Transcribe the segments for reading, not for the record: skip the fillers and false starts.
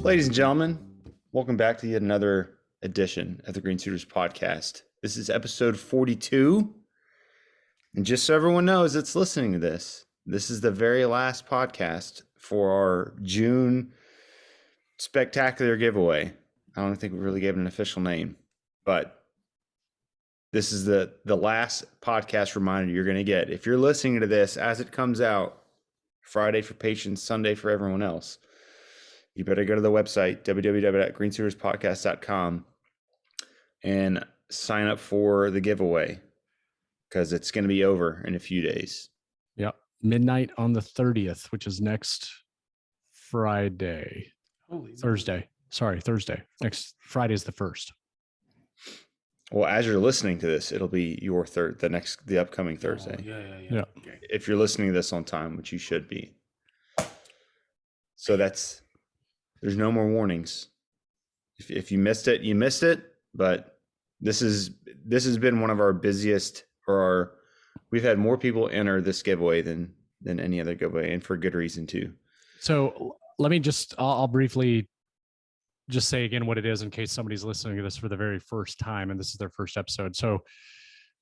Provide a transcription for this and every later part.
Ladies and gentlemen, welcome back to yet another edition of the Green Suiters podcast. This is episode 42. And just so everyone knows that's listening to this is the very last podcast for our June spectacular giveaway. I don't think we really gave it an official name, but this is the last podcast reminder you're going to get. If you're listening to this as it comes out, Friday for patrons, Sunday for everyone else, you better go to the website, www.greensuiterspodcast.com, and sign up for the giveaway because it's going to be over in a few days. Yep. Midnight on the 30th, which is next Friday. Thursday. Next Friday is the 1st. Well, as you're listening to this, it'll be your the upcoming Thursday. Yeah. Okay. If you're listening to this on time, which you should be. So there's no more warnings. If you missed it, you missed it. But this has been one of our busiest, we've had more people enter this giveaway than any other giveaway, and for good reason too. So let me I'll briefly just say again what it is in case somebody's listening to this for the very first time and this is their first episode. So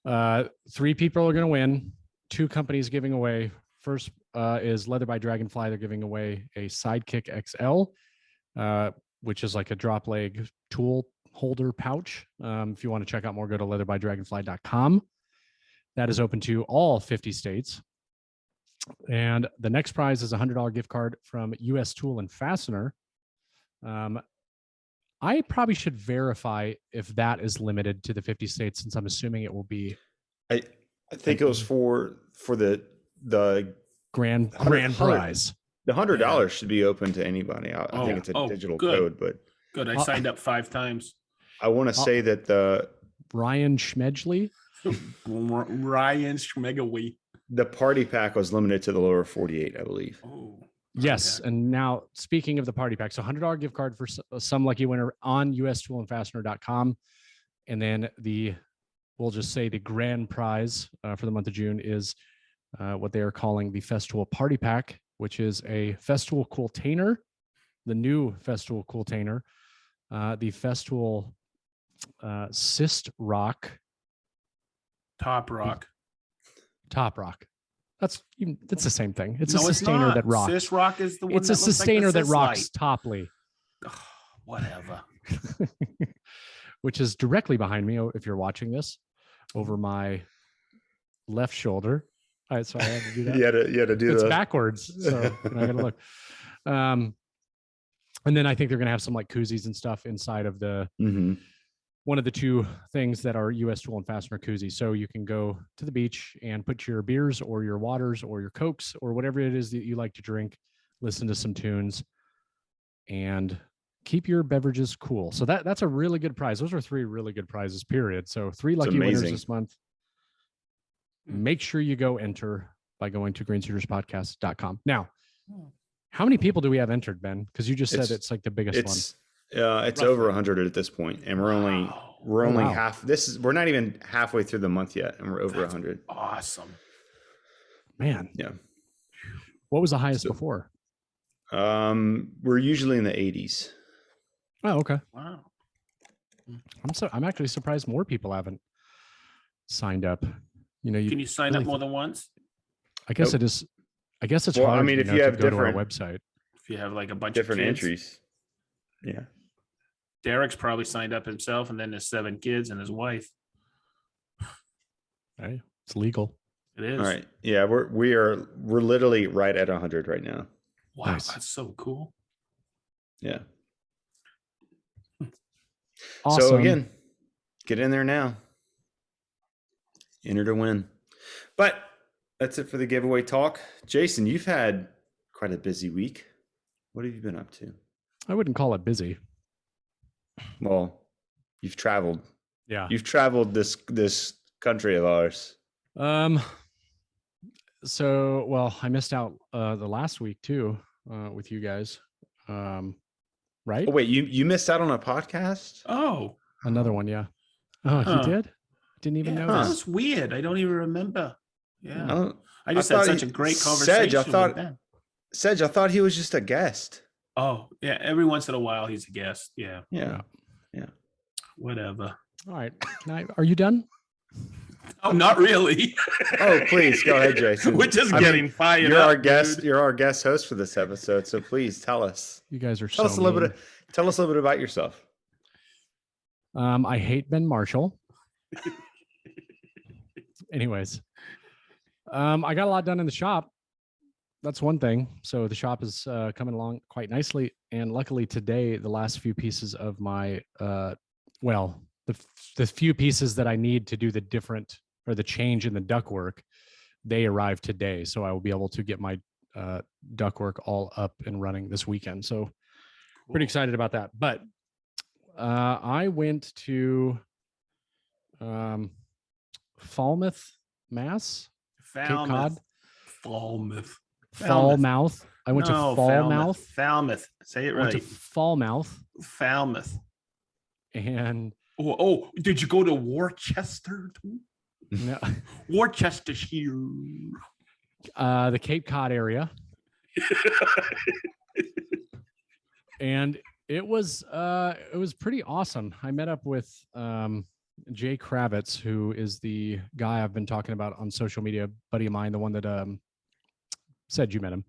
3 people are going to win, 2 companies giving away. First is Leather by Dragonfly. They're giving away a Sidekick XL, which is like a drop leg tool holder pouch. If you want to check out more, go to leatherbydragonfly.com. That is open to all 50 states. And the next prize is a $100 gift card from US Tool and Fastener. I probably should verify if that is limited to the 50 states, since I'm assuming it will be. I think it was for the grand prize. The $100 should be open to anybody. I think it's a digital code, but good. I signed up 5 times. I want to say that the Ryan Schmedgley, the party pack was limited to the lower 48, I believe. Oh. Yes. Okay. And now speaking of the party packs, $100 gift card for some lucky winner on ustoolandfastener.com. And then we'll just say the grand prize for the month of June is what they are calling the Festool Party Pack, which is a Festool Cooltainer, the new Festool Cooltainer, the Festool Cyst Rock. Top Rock. It's the same thing. It's a sustainer that rocks. Cyst Rock is the one. It's a sustainer that rocks toply. Whatever. Which is directly behind me, if you're watching this, over my left shoulder. All right, so I had to do that. you had to do it's that. backwards, so I gotta look. And then I think they're gonna have some like koozies and stuff inside of the one of the 2 things that are US Tool and Fastener koozies. So you can go to the beach and put your beers or your waters or your Cokes or whatever it is that you like to drink, listen to some tunes, and keep your beverages cool. So that's a really good prize. Those are 3 really good prizes, period. So 3 lucky winners this month. Make sure you go enter by going to greensuiterspodcast.com. Now, how many people do we have entered, Ben? Because you just said it's like the biggest one. It's over 100 at this point, and we're only half. We're not even halfway through the month yet, and we're over 100. Awesome, man. Yeah. What was the highest before? We're usually in the 80s. Oh, okay. Wow. I'm actually surprised more people haven't signed up. Can you sign up more than once? I guess it is. I guess it's hard. I mean, if you have to go to our different website, if you have like a bunch different of kids. entries. Yeah. Derek's probably signed up himself, and then there's 7 kids and his wife. Hey, it's legal. It is. All right. Yeah, we're literally right at 100 right now. Wow, Nice. That's so cool. Yeah. Awesome. So again, get in there now. Enter to win. But that's it for the giveaway talk. Jason, you've had quite a busy week. What have you been up to? I wouldn't call it busy. Well, you've traveled. Yeah. You've traveled this country of ours. So, well, I missed out the last week too with you guys. Right? Oh, wait, you missed out on a podcast? Oh. Another one, yeah. Oh, you did? Didn't even know that. That's weird. I don't even remember. Yeah. I just thought had such a great conversation with Ben. Sedge, I thought he was just a guest. Oh, yeah. Every once in a while, he's a guest. Yeah. Yeah. Whatever. All right. Are you done? Oh, not really. Oh, please go ahead, Jason. We're just I getting mean, fired you're up. our guest. Dude. You're our guest host for this episode, so please tell us. You guys are Tell us a little bit. Tell us a little bit about yourself. I hate Ben Marshall. Anyways, I got a lot done in the shop. That's one thing. So the shop is coming along quite nicely, and luckily today, the last few pieces of my the few pieces that I need to do the change in the ductwork, they arrived today. So I will be able to get my ductwork all up and running this weekend. So pretty excited about that. But I went to Falmouth, Mass. Cape Cod. Falmouth. Falmouth. I went to Falmouth. Falmouth. Say it right. I went to Falmouth. Falmouth. And did you go to Worcester too? No. Worcestershire. The Cape Cod area. And it was pretty awesome. I met up with Jay Kravitz, who is the guy I've been talking about on social media, buddy of mine, the one that said you met him.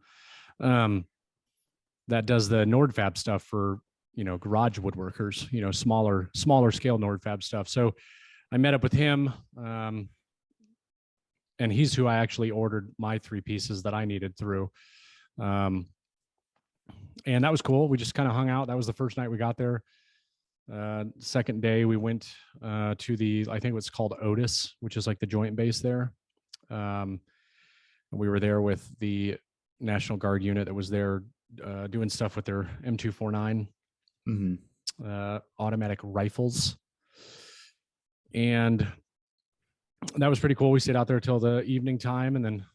That does the NordFab stuff for, garage woodworkers, smaller scale NordFab stuff. So I met up with him, and he's who I actually ordered my 3 pieces that I needed through. And that was cool. We just kind of hung out. That was the first night we got there. Second day we went to I think what's called Otis, which is like the joint base there. We were there with the National Guard unit that was there doing stuff with their M249 automatic rifles. And that was pretty cool. We stayed out there till the evening time and then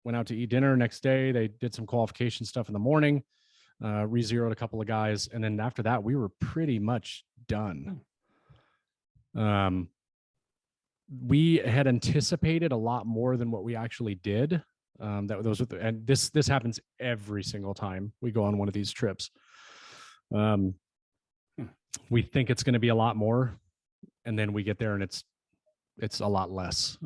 went out to eat dinner. Next day, they did some qualification stuff in the morning, re-zeroed a couple of guys. And then after that, we were pretty much done. We had anticipated a lot more than what we actually did. And this happens every single time we go on one of these trips. We think it's going to be a lot more, and then we get there and it's a lot less.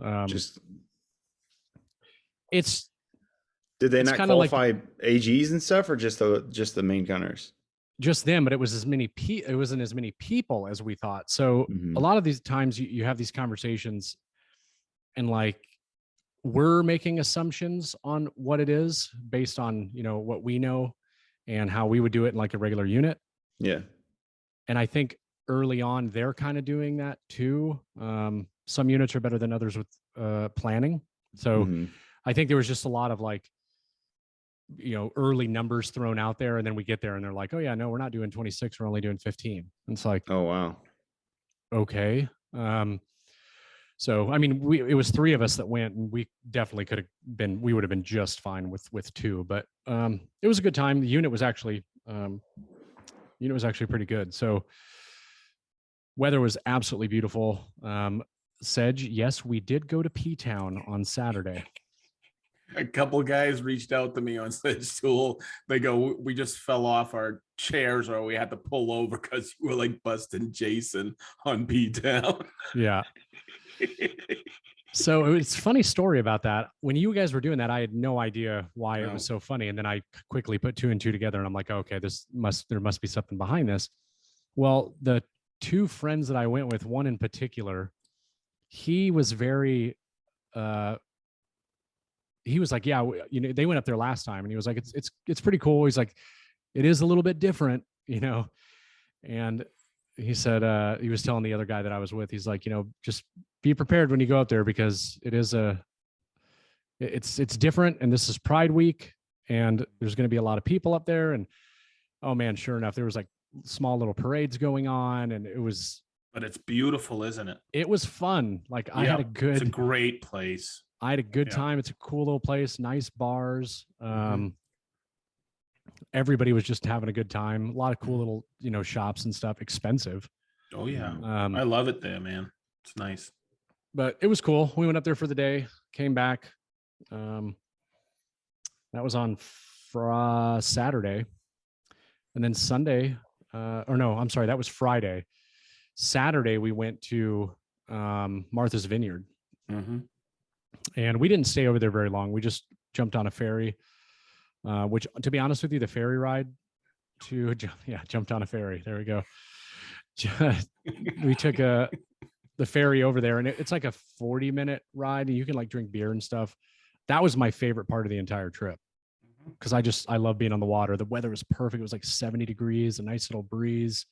Did they not qualify AGs and stuff, or just the main gunners? Just them, but it was it wasn't as many people as we thought. So a lot of these times you have these conversations, and we're making assumptions on what it is based on what we know and how we would do it in like a regular unit. Yeah. And I think early on they're kind of doing that too. Some units are better than others with planning. So I think there was just a lot of early numbers thrown out there, and then we get there and they're like, oh yeah, no, we're not doing 26, we're only doing 15. And it's like, oh wow, okay. So I mean, it was 3 of us that went, and we definitely we would have been just fine with 2, but it was a good time. The unit was actually pretty good. So weather was absolutely beautiful. Sedge, yes, we did go to P-Town on Saturday. A couple of guys reached out to me on Sedge Tool. They go, we just fell off our chairs, or we had to pull over because you were like busting Jason on P-Town. Yeah. So it's a funny story about that. When you guys were doing that, I had no idea why it was so funny. And then I quickly put 2 and 2 together, and I'm like, okay, there must be something behind this. Well, the 2 friends that I went with, one in particular, he was very, he was like, yeah, they went up there last time, and he was like, it's pretty cool. He's like, it is a little bit different, and he said, he was telling the other guy that I was with, he's like, just be prepared when you go up there, because it's different. And this is Pride Week, and there's going to be a lot of people up there. And oh man, sure enough, there was like small little parades going on, and it was, but it's beautiful, isn't it? It was fun. I had it's a great place. I had a good time. It's a cool little place, nice bars. Everybody was just having a good time. A lot of cool little, shops and stuff. Expensive. Oh yeah. I love it there, man. It's nice. But it was cool. We went up there for the day, came back. That was on Saturday. And then Sunday, or no, I'm sorry, that was Friday. Saturday, we went to Martha's Vineyard. Mm-hmm. And we didn't stay over there very long. We just jumped on a ferry, which, to be honest with you, the ferry ride jumped on a ferry. There we go. We took the ferry over there, and it's like a 40-minute ride, and you can like drink beer and stuff. That was my favorite part of the entire trip, because I love being on the water. The weather was perfect. It was like 70 degrees, a nice little breeze,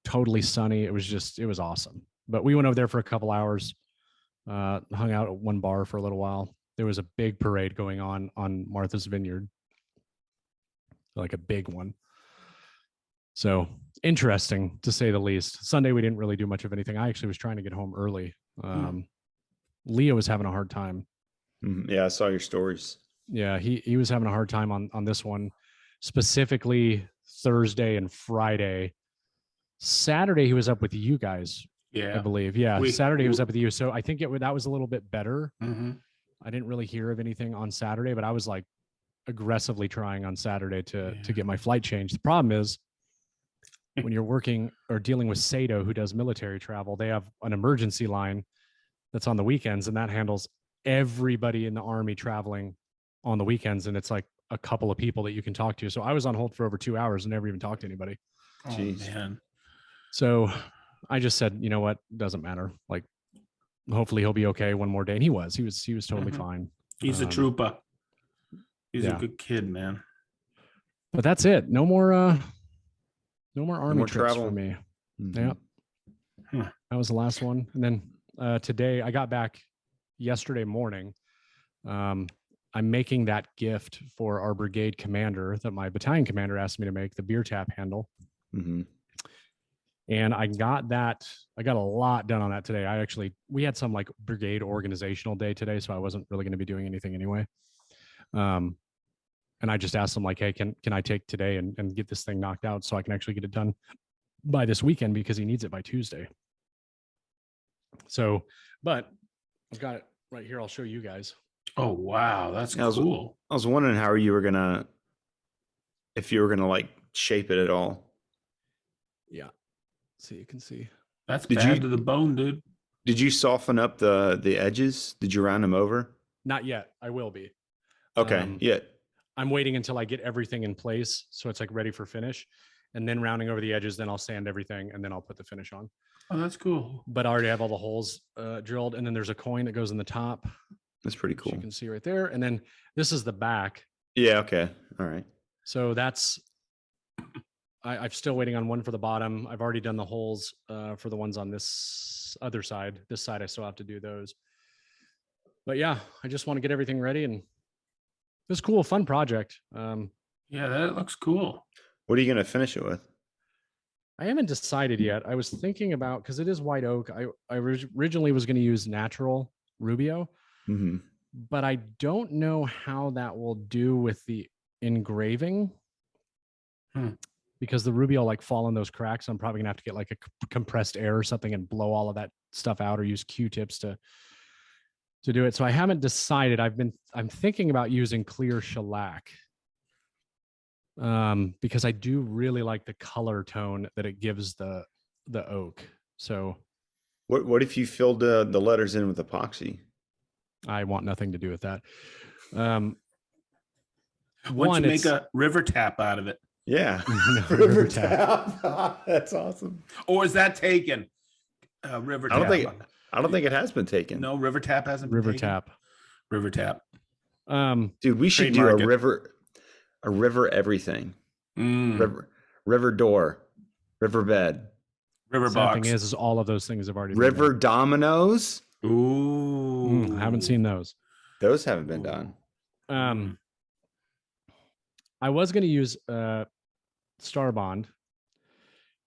totally sunny. It was awesome. But we went over there for a couple hours, hung out at one bar for a little while. There was a big parade going on Martha's Vineyard, like a big one. So interesting, to say the least. Sunday, we didn't really do much of anything. I actually was trying to get home early. Leo was having a hard time. Yeah, I saw your stories. Yeah, he was having a hard time on this one, specifically Thursday and Friday. Saturday, he was up with you guys. Yeah, I believe. Yeah, Saturday he was up with you. So I think that was a little bit better. Mm-hmm. I didn't really hear of anything on Saturday, but I was like aggressively trying on Saturday to get my flight changed. The problem is, when you're working or dealing with Sato, who does military travel, they have an emergency line that's on the weekends, and that handles everybody in the Army traveling on the weekends. And it's like a couple of people that you can talk to. So I was on hold for over 2 hours and never even talked to anybody. Oh, man. So I just said, you know what? Doesn't matter. Like, hopefully he'll be okay one more day. And he was totally fine. He's a trooper. He's a good kid, man. But that's it. No more Army trips travel for me. Mm-hmm. Yeah. That was the last one. And then today, I got back yesterday morning. I'm making that gift for our brigade commander that my battalion commander asked me to make, the beer tap handle. Mm-hmm. And I got a lot done on that today. We had some like brigade organizational day today, so I wasn't really going to be doing anything anyway. And I just asked him, like, hey, can I take today and get this thing knocked out so I can actually get it done by this weekend, because he needs it by Tuesday. So, but I've got it right here. I'll show you guys. Oh, wow. That's cool. I was wondering if you were gonna like shape it at all. Yeah. So you can see. That's bad to the bone, dude. Did you soften up the edges? Did you round them over? Not yet. I will be. Okay. Yeah. I'm waiting until I get everything in place, so it's like ready for finish, and then rounding over the edges. Then I'll sand everything, and then I'll put the finish on. Oh, that's cool. But I already have all the holes drilled, and then there's a coin that goes in the top. That's pretty cool. You can see right there, and then this is the back. Yeah. Okay. All right. So that's. I'm still waiting on one for the bottom. I've already done the holes for the ones on this other side. This side, I still have to do those. But yeah, I just want to get everything ready, and it's cool, fun project. Yeah, that looks cool. What are you going to finish it with? I haven't decided yet. I was thinking about, because it is white oak. I originally was going to use natural Rubio, but I don't know how that will do with the engraving. Because the Rubio like fall in those cracks. I'm probably gonna have to get like a compressed air or something and blow all of that stuff out, or use Q-tips to do it. So I haven't decided. I'm thinking about using clear shellac, because I do really like the color tone that it gives the oak. So what if you filled the letters in with epoxy? I want nothing to do with that. Once you make a river tap out of it. Yeah. River tap. That's awesome. Or is that taken? River tap. I don't think it has been taken. No, river tap hasn't been taken. River tap. Dude, we should do a river everything. River door, river bed, river box. The thing is all of those things have already river been dominoes. Ooh, I haven't seen those. Those haven't been done. I was going to use Star Bond,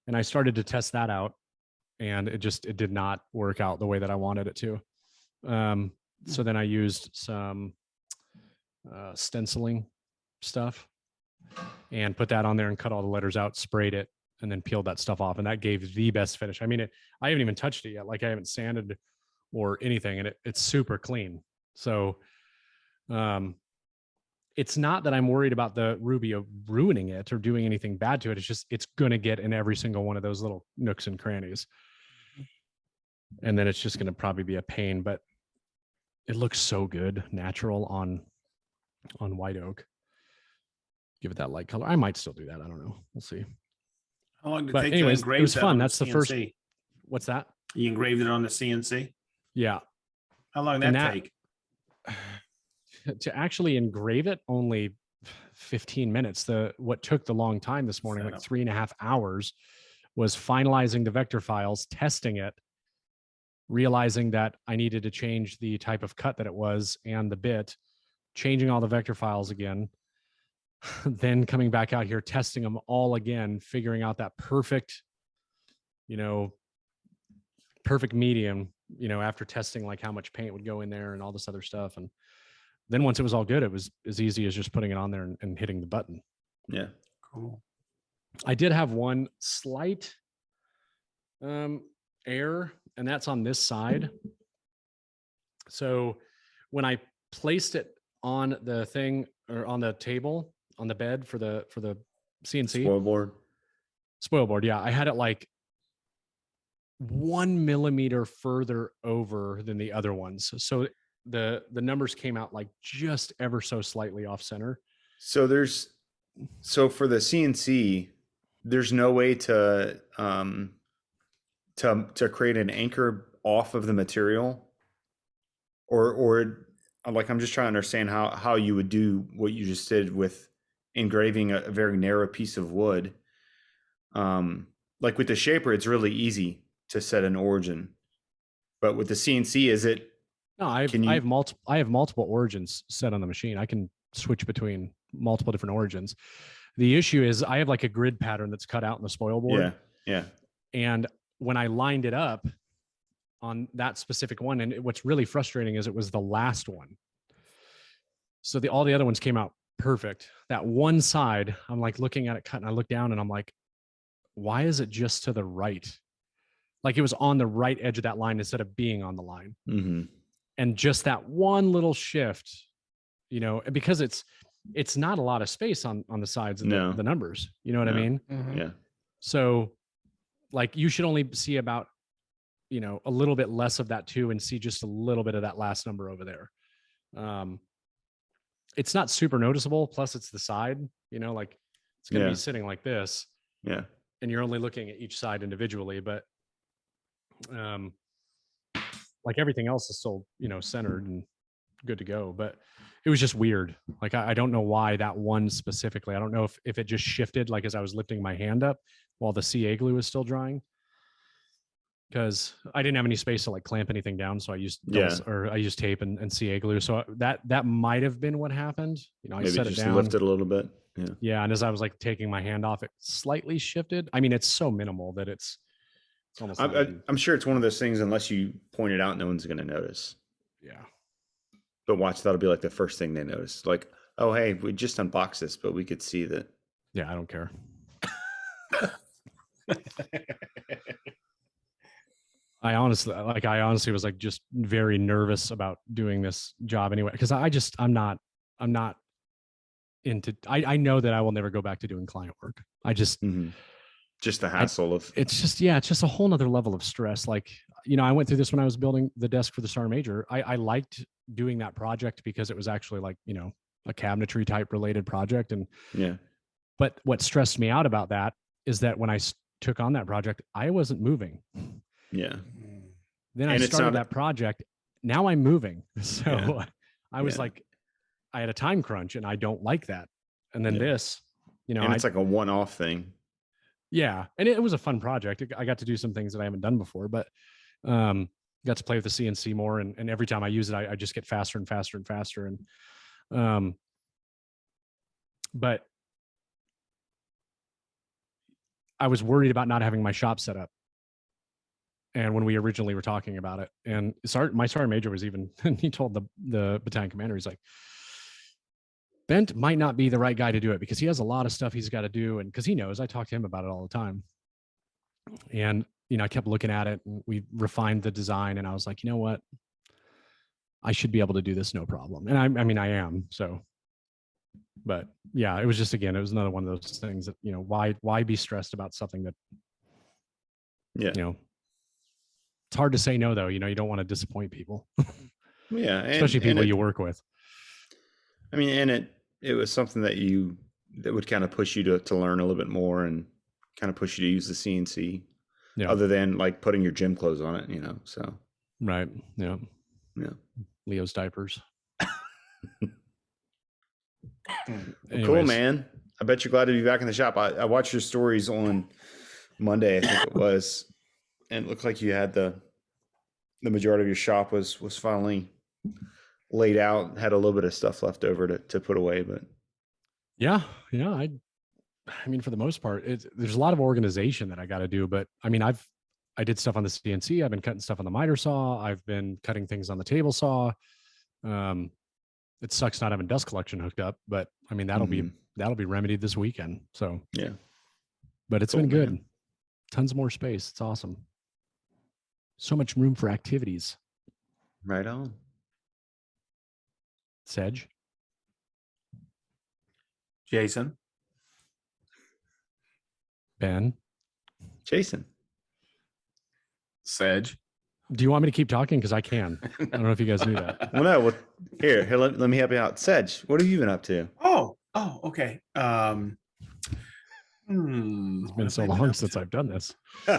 and I started to test that out, and it did not work out the way that I wanted it to. So then I used some stenciling stuff and put that on there and cut all the letters out, sprayed it, and then peeled that stuff off, and that gave the best finish. I mean, I haven't even touched it yet. Like, I haven't sanded or anything, and it's super clean. So it's not that I'm worried about the Rubio ruining it or doing anything bad to it. It's just, it's going to get in every single one of those little nooks and crannies. And then it's just going to probably be a pain, but it looks so good, natural on white oak. Give it that light color. I might still do that. I don't know. We'll see. How long did it But take anyways, to engrave it was that fun. on That's the first. CNC? What's that? You engraved it on the CNC? Yeah. How long did that take? To actually engrave it, only 15 minutes. What took the long time this morning, like 3.5 hours, was finalizing the vector files, testing it, realizing that I needed to change the type of cut that it was and the bit, changing all the vector files again, then coming back out here, testing them all again, figuring out that perfect, perfect medium, after testing like how much paint would go in there and all this other stuff. And then once it was all good, it was as easy as just putting it on there and hitting the button. Yeah. Cool. I did have one slight error, and that's on this side. So when I placed it on the thing, or on the table, on the bed for the CNC spoil board. Yeah. I had it like 1 millimeter further over than the other ones. So the numbers came out like just ever so slightly off center. So for the CNC, there's no way to create an anchor off of the material, or like, I'm just trying to understand how you would do what you just did with engraving a very narrow piece of wood. Like with the shaper, it's really easy to set an origin, but with the CNC, is it? No, I have multiple origins set on the machine. I can switch between multiple different origins. The issue is I have like a grid pattern that's cut out in the spoil board. Yeah. And when I lined it up on that specific one, and what's really frustrating is it was the last one. So all the other ones came out perfect. That one side, I'm like looking at it cut, and I look down and I'm like, why is it just to the right? Like it was on the right edge of that line instead of being on the line. Mm-hmm. And just that one little shift, because it's not a lot of space on the sides of the numbers. You know what I mean? Mm-hmm. Yeah. So like you should only see about, a little bit less of that too, and see just a little bit of that last number over there. It's not super noticeable. Plus it's the side, like it's going to be sitting like this. Yeah. And you're only looking at each side individually, but like everything else is still, centered and good to go. But it was just weird. Like, I don't know why that one specifically. I don't know if it just shifted, like as I was lifting my hand up while the CA glue was still drying, because I didn't have any space to like clamp anything down. So I used I used tape and CA glue. So that might have been what happened. I maybe set it just down, lift it a little bit. Yeah. Yeah. And as I was like taking my hand off, it slightly shifted. I mean, it's so minimal that it's almost. I'm sure it's one of those things, unless you point it out, no one's going to notice. Yeah. But watch, that'll be like the first thing they notice. Like, oh, hey, we just unboxed this, but we could see that. Yeah, I don't care. I honestly was like just very nervous about doing this job anyway, because I'm not into. I know that I will never go back to doing client work. I just. Mm-hmm. Just the hassle of it's just a whole nother level of stress. Like, I went through this when I was building the desk for the Star Major. I liked doing that project because it was actually like, a cabinetry type related project. And but what stressed me out about that is that when I took on that project, I wasn't moving. Yeah. Then I started that project. Now I'm moving. So I was like, I had a time crunch and I don't like that. And then this, and it's like a one-off thing. Yeah. And it was a fun project. I got to do some things that I haven't done before, but got to play with the CNC more. And every time I use it, I just get faster and faster and faster. And, but I was worried about not having my shop set up. And when we originally were talking about it, and my sergeant major was even, he told the battalion commander, he's like, Bent might not be the right guy to do it because he has a lot of stuff he's got to do. And because he knows, I talk to him about it all the time. And, I kept looking at it and we refined the design, and I was like, you know what? I should be able to do this no problem. And I mean, I am. So But yeah, it was just, again, it was another one of those things that, why be stressed about something that, it's hard to say no, though. You don't want to disappoint people. Yeah. Especially people you work with. I mean, and it was something that would kind of push you to learn a little bit more and kind of push you to use the CNC, other than like putting your gym clothes on it, so. Right. Yeah. Yeah. Leo's diapers. Cool, man. I bet you're glad to be back in the shop. I watched your stories on Monday, I think it was, and it looked like you had the majority of your shop was finally laid out, had a little bit of stuff left over to put away, but yeah, I mean, for the most part, there's a lot of organization that I got to do, but I mean, I did stuff on the CNC. I've been cutting stuff on the miter saw. I've been cutting things on the table saw. It sucks not having dust collection hooked up, but I mean, that'll be remedied this weekend. So yeah, but it's been good. Man. Tons more space. It's awesome. So much room for activities. Right on. Sedge. Jason. Ben. Jason. Sedge. Do you want me to keep talking? Because I can. I don't know if you guys knew that. Well, no. Here, let me help you out. Sedge, what have you been up to? Oh, okay. It's been so long since I've done this. So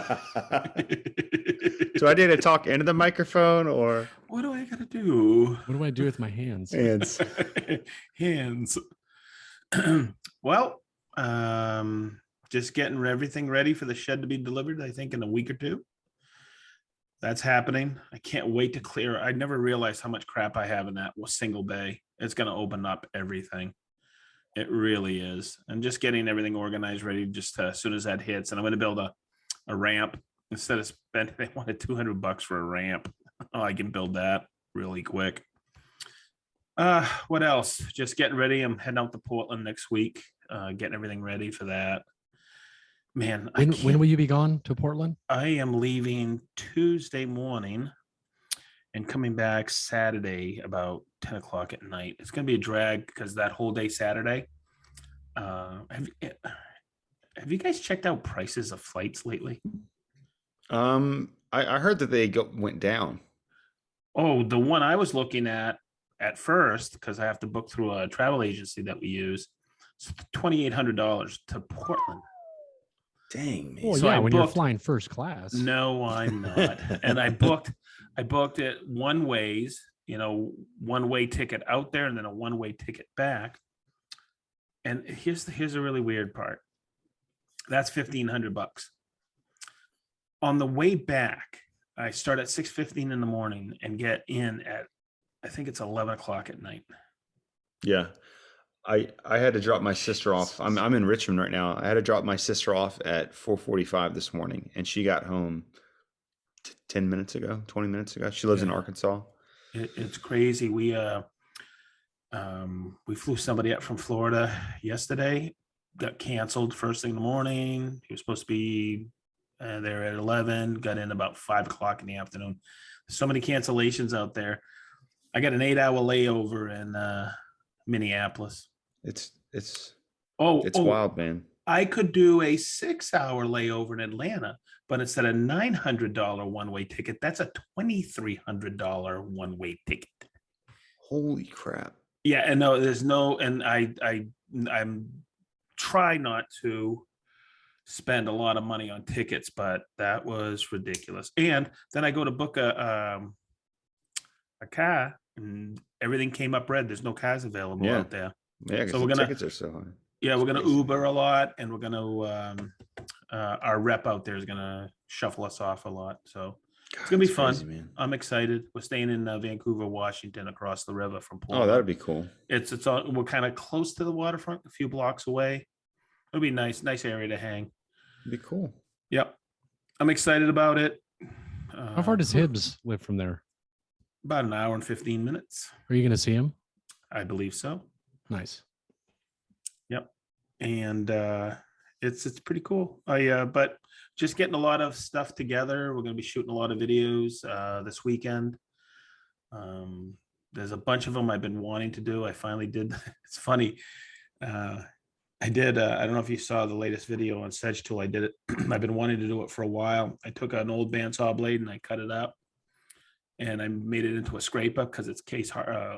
I need to talk into the microphone, or what do I gotta do? What do I do with my hands? Hands. Well, just getting everything ready for the shed to be delivered, I think in a week or two. That's happening. I can't wait to clear. I never realized how much crap I have in that single bay. It's going to open up everything. It really is. And just getting everything organized, ready just as soon as that hits. And I'm going to build a ramp instead of spending. They wanted $200 for a ramp. Oh, I can build that really quick. What else? Just getting ready. I'm heading out to Portland next week. Getting everything ready for that. Man, when will you be gone to Portland? I am leaving Tuesday morning and coming back Saturday about 10 o'clock at night. It's going to be a drag because that whole day Saturday. Have you guys checked out prices of flights lately? I heard that they went down. Oh, the one I was looking at first, because I have to book through a travel agency that we use, it's $2,800 to Portland. Dang, man. Well, so yeah, when you're flying first class. No, I'm not. And I booked it one ways, one-way ticket out there and then a one-way ticket back. And here's a really weird part. That's $1,500. On the way back, I start at 6:15 in the morning and get in at, I think it's 11 o'clock at night. Yeah. I had to drop my sister off. I'm in Richmond right now. I had to drop my sister off at 4:45 this morning, and she got home 20 minutes ago. She lives in Arkansas. It's crazy. We flew somebody up from Florida yesterday. Got canceled first thing in the morning. He was supposed to be there at 11. Got in about 5 o'clock in the afternoon. So many cancellations out there. I got an 8-hour layover in Minneapolis. It's wild, man. I could do a 6-hour layover in Atlanta, but instead of $900 one-way ticket, that's a $2,300 one-way ticket. Holy crap! Yeah, and no, there's no, and I'm try not to spend a lot of money on tickets, but that was ridiculous. And then I go to book a car, and everything came up red. There's no cars available out there. Yeah, so tickets are so high. Yeah, we're gonna Uber a lot, and we're gonna our rep out there is gonna shuffle us off a lot. So it's gonna be fun. Crazy, man. I'm excited. We're staying in Vancouver, Washington, across the river from Portland. Oh, that'd be cool. It's all, we're kind of close to the waterfront, a few blocks away. It'll be nice area to hang. It'd be cool. Yep, I'm excited about it. How far does Hibbs live from there? About an hour and 15 minutes. Are you going to see him? I believe so. Nice. Yep. And it's pretty cool. But just getting a lot of stuff together. We're going to be shooting a lot of videos this weekend. There's a bunch of them I've been wanting to do. I finally did. It's funny. I did. I don't know if you saw the latest video on Sedge tool. I did it. I've been wanting to do it for a while. I took an old bandsaw blade and I cut it up, and I made it into a scraper because it's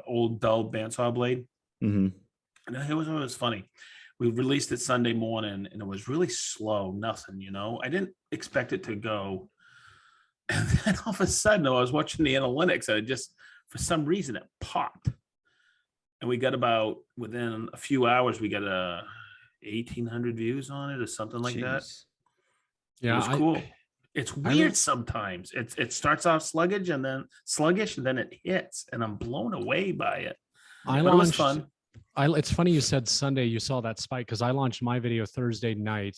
old dull bandsaw blade. Mm-hmm. And it was funny. We released it Sunday morning, and it was really slow. Nothing, I didn't expect it to go. And then all of a sudden, I was watching the analytics, and it just, for some reason, it popped. And we got about, within a few hours, we got 1,800 views on it or something like that. Yeah, it was cool. It's weird sometimes. It starts off sluggish and then it hits, and I'm blown away by it. But it was fun. It's funny you said Sunday you saw that spike, because I launched my video Thursday night.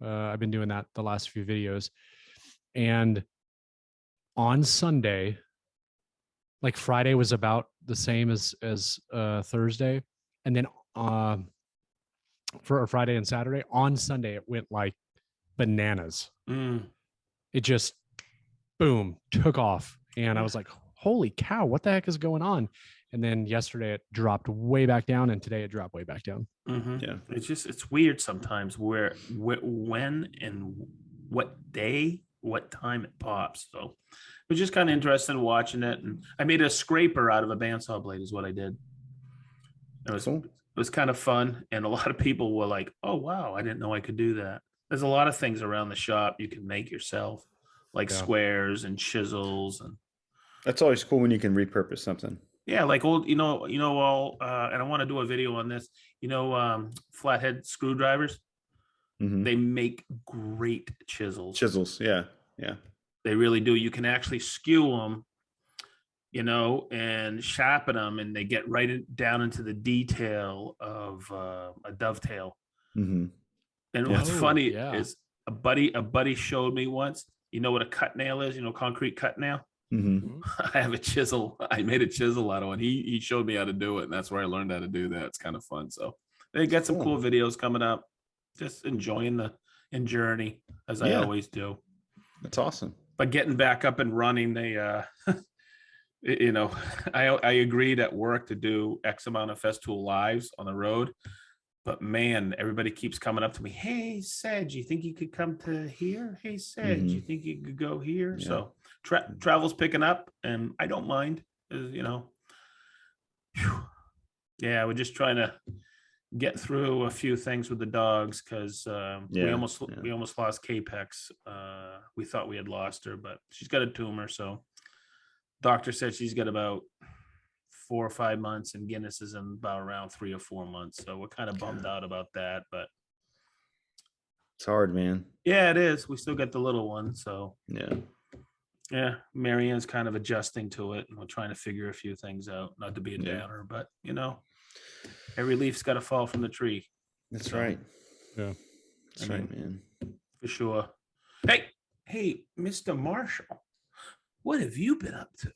I've been doing that the last few videos, and on Sunday, like Friday was about the same as Thursday, and then for Friday and Saturday, on Sunday it went like bananas. It just boom took off, and I was like, holy cow, what the heck is going on? And then yesterday it dropped way back down, and today it dropped way back down. Yeah, it's weird sometimes where when and what day, what time it pops. So it was just kind of interested in watching it, and I made a scraper out of a bandsaw blade is what I did. It was cool. It was kind of fun, and a lot of people were like, oh wow, I didn't know I could do that. There's a lot of ththings around the shop you can make yourself, like squares and chisels, and that's always cool when you can repurpose something. Yeah, like old, and I want to do a video on this, flathead screwdrivers. Mm-hmm. They make great chisels. Yeah. They really do. You can actually skew them, and sharpen them, and they get right down into the detail of a dovetail. Mm-hmm. And what's funny is a buddy showed me once, what a cut nail is, concrete cut nail. Mm-hmm. I have a chisel. I made a chisel out of it. He showed me how to do it, and that's where I learned how to do that. It's kind of fun. So they got some cool videos coming up. Just enjoying the journey as I always do. That's awesome. But getting back up and running, they I agreed at work to do X amount of Festool lives on the road. But man, everybody keeps coming up to me. Hey, Sedge, you think you could come to here? Hey, Sedge, you think you could go here? Yeah. So travel's picking up, and I don't mind. Yeah, we're just trying to get through a few things with the dogs, because we almost lost Capex. We thought we had lost her, but she's got a tumor. So doctor said she's got about 4 or 5 months, and Guinness is in about around 3 or 4 months. So we're kind of bummed out about that, but it's hard, man. Yeah, it is. We still got the little one. So yeah, Marianne's kind of adjusting to it, and we're trying to figure a few things out. Not to be a downer, but every leaf's got to fall from the tree. That's right. Yeah, that's right, man. For sure. Hey, Mr. Marshall, what have you been up to?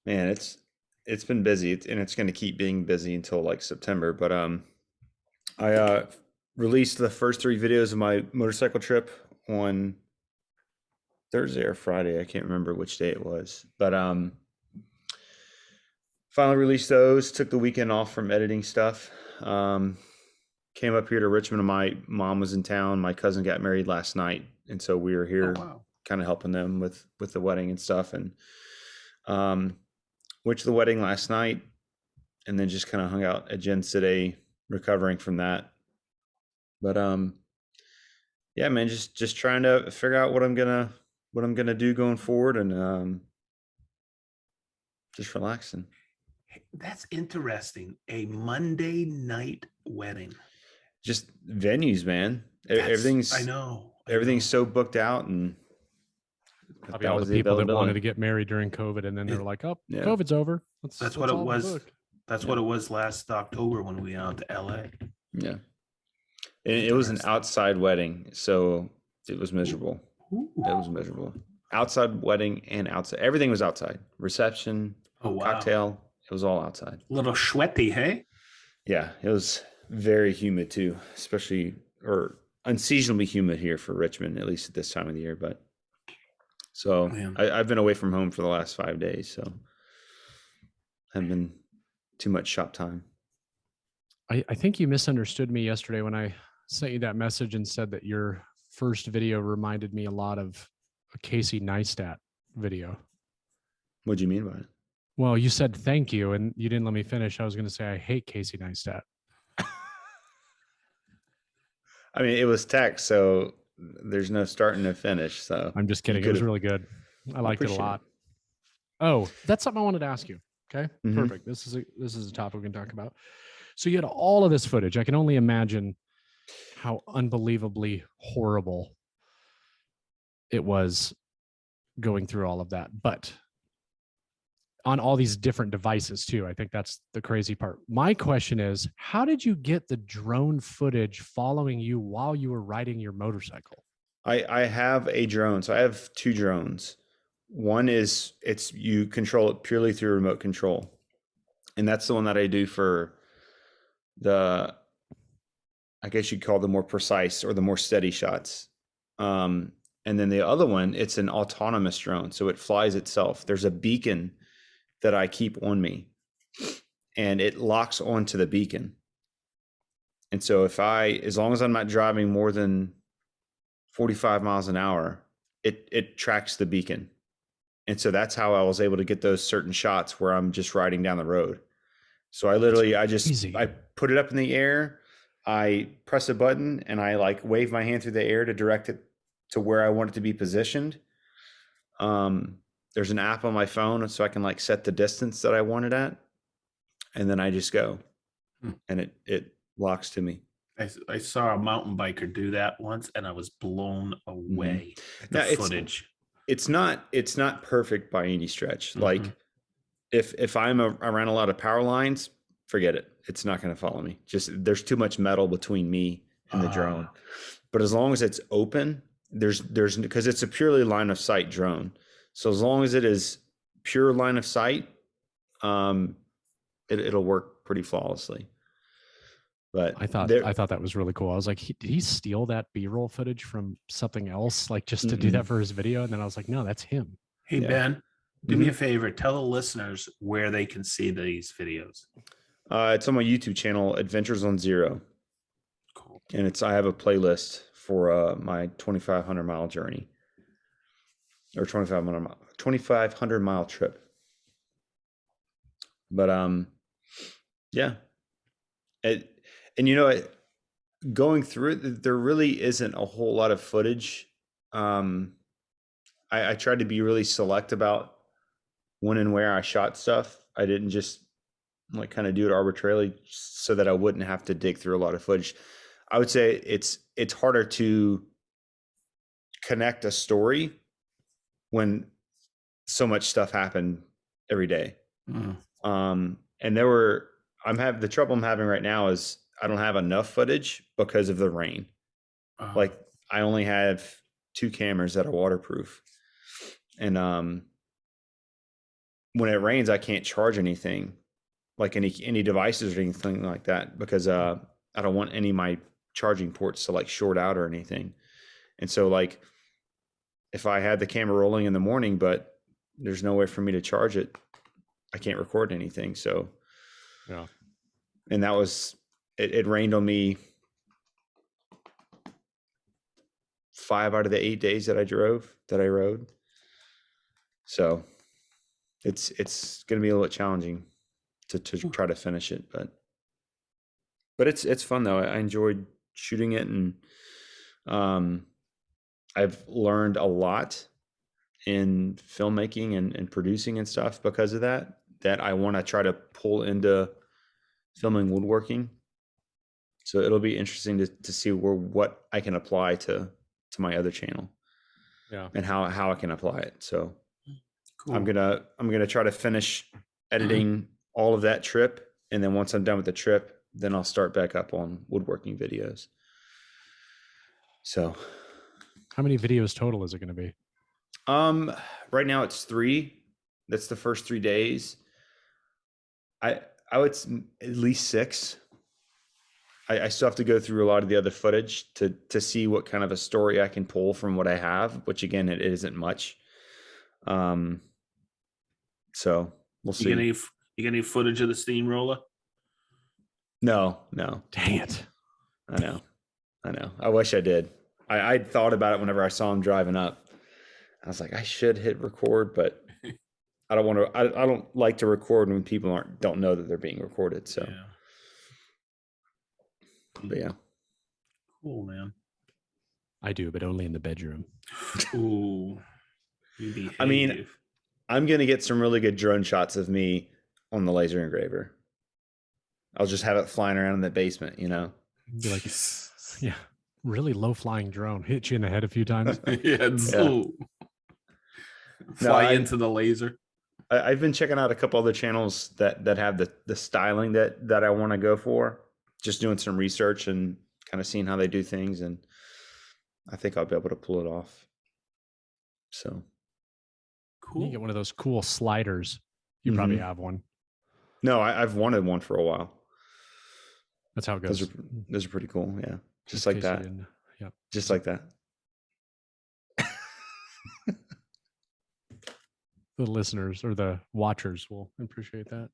Man, it's been busy, and it's going to keep being busy until like September. But I released the first 3 videos of my motorcycle trip on Thursday or Friday. I can't remember which day it was, but finally released those. Took the weekend off from editing stuff. Came up here to Richmond, and my mom was in town. My cousin got married last night, and so we were here kind of helping them with the wedding and stuff. And went to the wedding last night, and then just kind of hung out at Jen's today, recovering from that. But yeah, man, just trying to figure out what I'm gonna do going forward, and just relaxing. That's interesting. A Monday night wedding. Just venues, man. Everything's so booked out, and probably all the people that wanted to get married during COVID, and then they're like, "Oh, COVID's over." That's what it was. That's what it was last October when we went out to LA. Yeah, and it was an outside wedding, so it was miserable. Ooh. It was miserable. Outside wedding and outside. Everything was outside. Reception, cocktail. It was all outside. A little sweaty, hey? Yeah, it was very humid too, unseasonably humid here for Richmond, at least at this time of the year. But so I've been away from home for the last 5 days. So Haven't been too much shop time. I think you misunderstood me yesterday when I sent you that message and said that your first video reminded me a lot of a Casey Neistat video. What do you mean by it? Well, you said thank you and you didn't let me finish. I was going to say I hate Casey Neistat. I mean, it was text, so there's no starting to finish. So I'm just kidding. It was really good. I liked it a lot. Oh, that's something I wanted to ask you. Okay, perfect. This is a topic we can talk about. So you had all of this footage. I can only imagine how unbelievably horrible it was going through all of that. But on all these different devices too. I think that's the crazy part. My question is, how did you get the drone footage following you while you were riding your motorcycle? I have a drone. So I have two drones. One is you control it purely through remote control. And that's the one that I do for I guess you'd call the more precise or the more steady shots. And then the other one, it's an autonomous drone. So it flies itself. There's a beacon that I keep on me and it locks onto the beacon. And so as long as I'm not driving more than 45 miles an hour, it tracks the beacon. And so that's how I was able to get those certain shots where I'm just riding down the road. So I put it up in the air, I press a button and I like wave my hand through the air to direct it to where I want it to be positioned. There's an app on my phone so I can like set the distance that I want it at. And then I just go and it locks to me. I saw a mountain biker do that once and I was blown away. The footage. It's not perfect by any stretch. Like if I'm around a lot of power lines, forget it. It's not going to follow me. Just there's too much metal between me and the drone. But as long as it's open, there's because it's a purely line of sight drone. So as long as it is pure line of sight, it'll work pretty flawlessly. But I thought that was really cool. I was like, did he steal that B-roll footage from something else, like just to do that for his video? And then I was like, no, that's him. Hey, Ben, do me a favor. Tell the listeners where they can see these videos. It's on my YouTube channel, Adventures on Zero. Cool. And I have a playlist for my 2,500 mile journey or 2,500 mile trip. But yeah. And you know, going through it, there really isn't a whole lot of footage. I tried to be really select about when and where I shot stuff. I didn't just like kind of do it arbitrarily so that I wouldn't have to dig through a lot of footage. I would say it's harder to connect a story when so much stuff happened every day. And the trouble I'm having right now is I don't have enough footage because of the rain. Like I only have 2 cameras that are waterproof. And when it rains, I can't charge anything, like any devices or anything like that, because I don't want any of my charging ports to like short out or anything. And so like if I had the camera rolling in the morning, but there's no way for me to charge it, I can't record anything. So yeah. And that was it rained on me 5 out of the 8 days that I rode. So it's going to be a little challenging to try to finish it, but it's fun though. I enjoyed shooting it, and I've learned a lot in filmmaking and producing and stuff because of that I want to try to pull into filming woodworking. So it'll be interesting to see what I can apply to my other channel. Yeah. And how I can apply it. So cool. I'm gonna try to finish editing all of that trip, and then once I'm done with the trip, then I'll start back up on woodworking videos. So how many videos total is it going to be? Right now it's 3. That's the first 3 days. I would at least 6. I still have to go through a lot of the other footage to see what kind of a story I can pull from what I have, which again, it isn't much. So we'll see. You got any footage of the steamroller? No. Dang it. I know. I wish I did. I thought about it whenever I saw him driving up. I was like, I should hit record, but I don't want to. I don't like to record when people don't know that they're being recorded. So, but yeah, cool, man. I do, but only in the bedroom. Ooh, you behave. I mean, I'm gonna get some really good drone shots of me on the laser engraver. I'll just have it flying around in the basement, you know. Be like, yeah, really low flying drone, hit you in the head a few times. Fly into the laser. I've been checking out a couple other channels that have the styling that I want to go for. Just doing some research and kind of seeing how they do things, and I think I'll be able to pull it off. So cool. You get one of those cool sliders. You probably have one. No, I've wanted one for a while. That's how it goes. Those are pretty cool. Yeah, just like that. Yeah, just like that. The listeners or the watchers will appreciate that.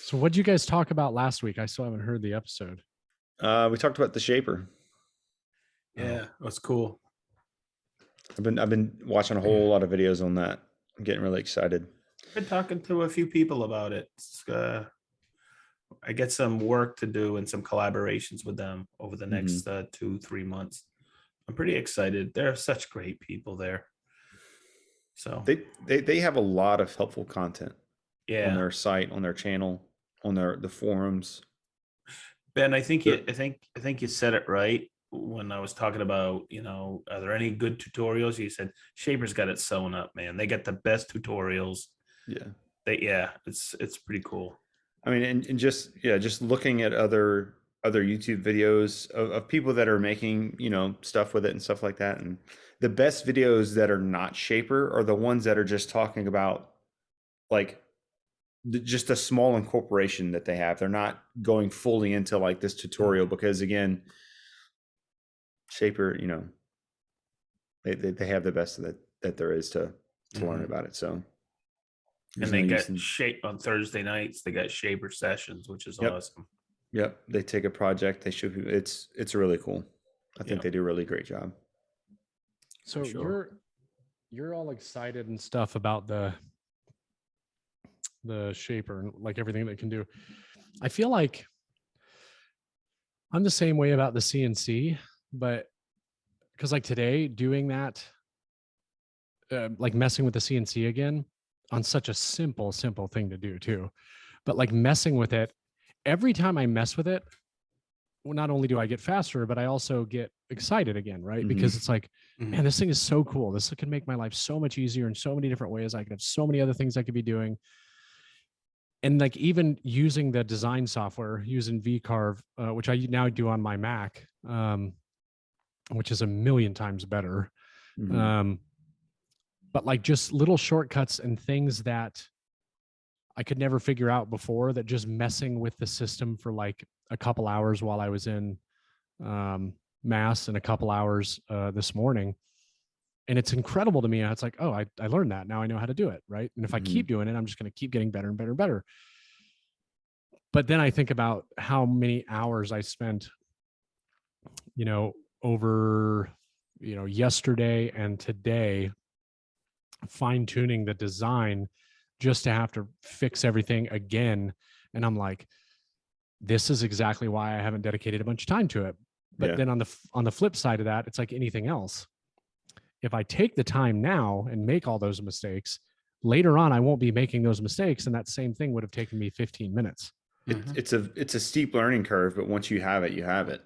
So what did you guys talk about last week? I still haven't heard the episode. We talked about the Shaper. Yeah, that's cool. I've been watching a whole lot of videos on that. I'm getting really excited. I've been talking to a few people about it. I get some work to do and some collaborations with them over the next 2-3 months. I'm pretty excited. They're such great people there. So they have a lot of helpful content. Yeah, on their site, on their channel, on the forums. Ben, I think you said it right when I was talking about, are there any good tutorials? You said Shaper's got it sewn up, man. They got the best tutorials. It's pretty cool. I mean, and just looking at other YouTube videos of people that are making, stuff with it and stuff like that. And the best videos that are not Shaper are the ones that are just talking about like just a small incorporation that they have. They're not going fully into like this tutorial because again, Shaper, they have the best that there is to learn about it. So, and they got Shape on Thursday nights. They got Shaper sessions, which is awesome. Yep, they take a project. They show people. It's really cool. I think they do a really great job. So you're all excited and stuff about the Shaper and like everything that can do. I feel like I'm the same way about the CNC, but because like today doing that, like messing with the CNC again on such a simple thing to do too, but like messing with it, every time I mess with it, well, not only do I get faster, but I also get excited again, right? Because it's like, man, this thing is so cool. This can make my life so much easier in so many different ways. I could have so many other things I could be doing. And like even using the design software, using VCarve, which I now do on my Mac, which is a million times better. But like just little shortcuts and things that I could never figure out before, that just messing with the system for like a couple hours while I was in Mass and a couple hours this morning. And it's incredible to me. It's like, oh, I learned that. Now I know how to do it. Right. And if I keep doing it, I'm just going to keep getting better and better and better. But then I think about how many hours I spent, over, yesterday and today, fine tuning the design just to have to fix everything again. And I'm like, this is exactly why I haven't dedicated a bunch of time to it. But then on the flip side of that, it's like anything else. If I take the time now and make all those mistakes, later on, I won't be making those mistakes. And that same thing would have taken me 15 minutes. It's a steep learning curve, but once you have it, you have it.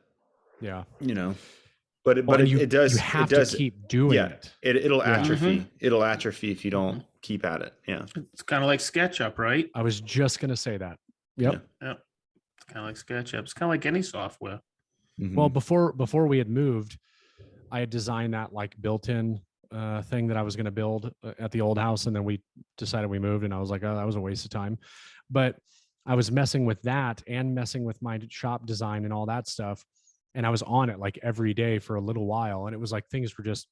Yeah. But it does. You have to keep doing it. It'll atrophy. It'll atrophy if you don't keep at it. Yeah. It's kind of like SketchUp, right? I was just going to say that. Yep. It's kind of like SketchUp. It's kind of like any software. Well, before we had moved, I had designed that like built-in thing that I was going to build at the old house. And then we decided we moved and I was like, oh, that was a waste of time. But I was messing with that and messing with my shop design and all that stuff. And I was on it like every day for a little while. And it was like, things were just,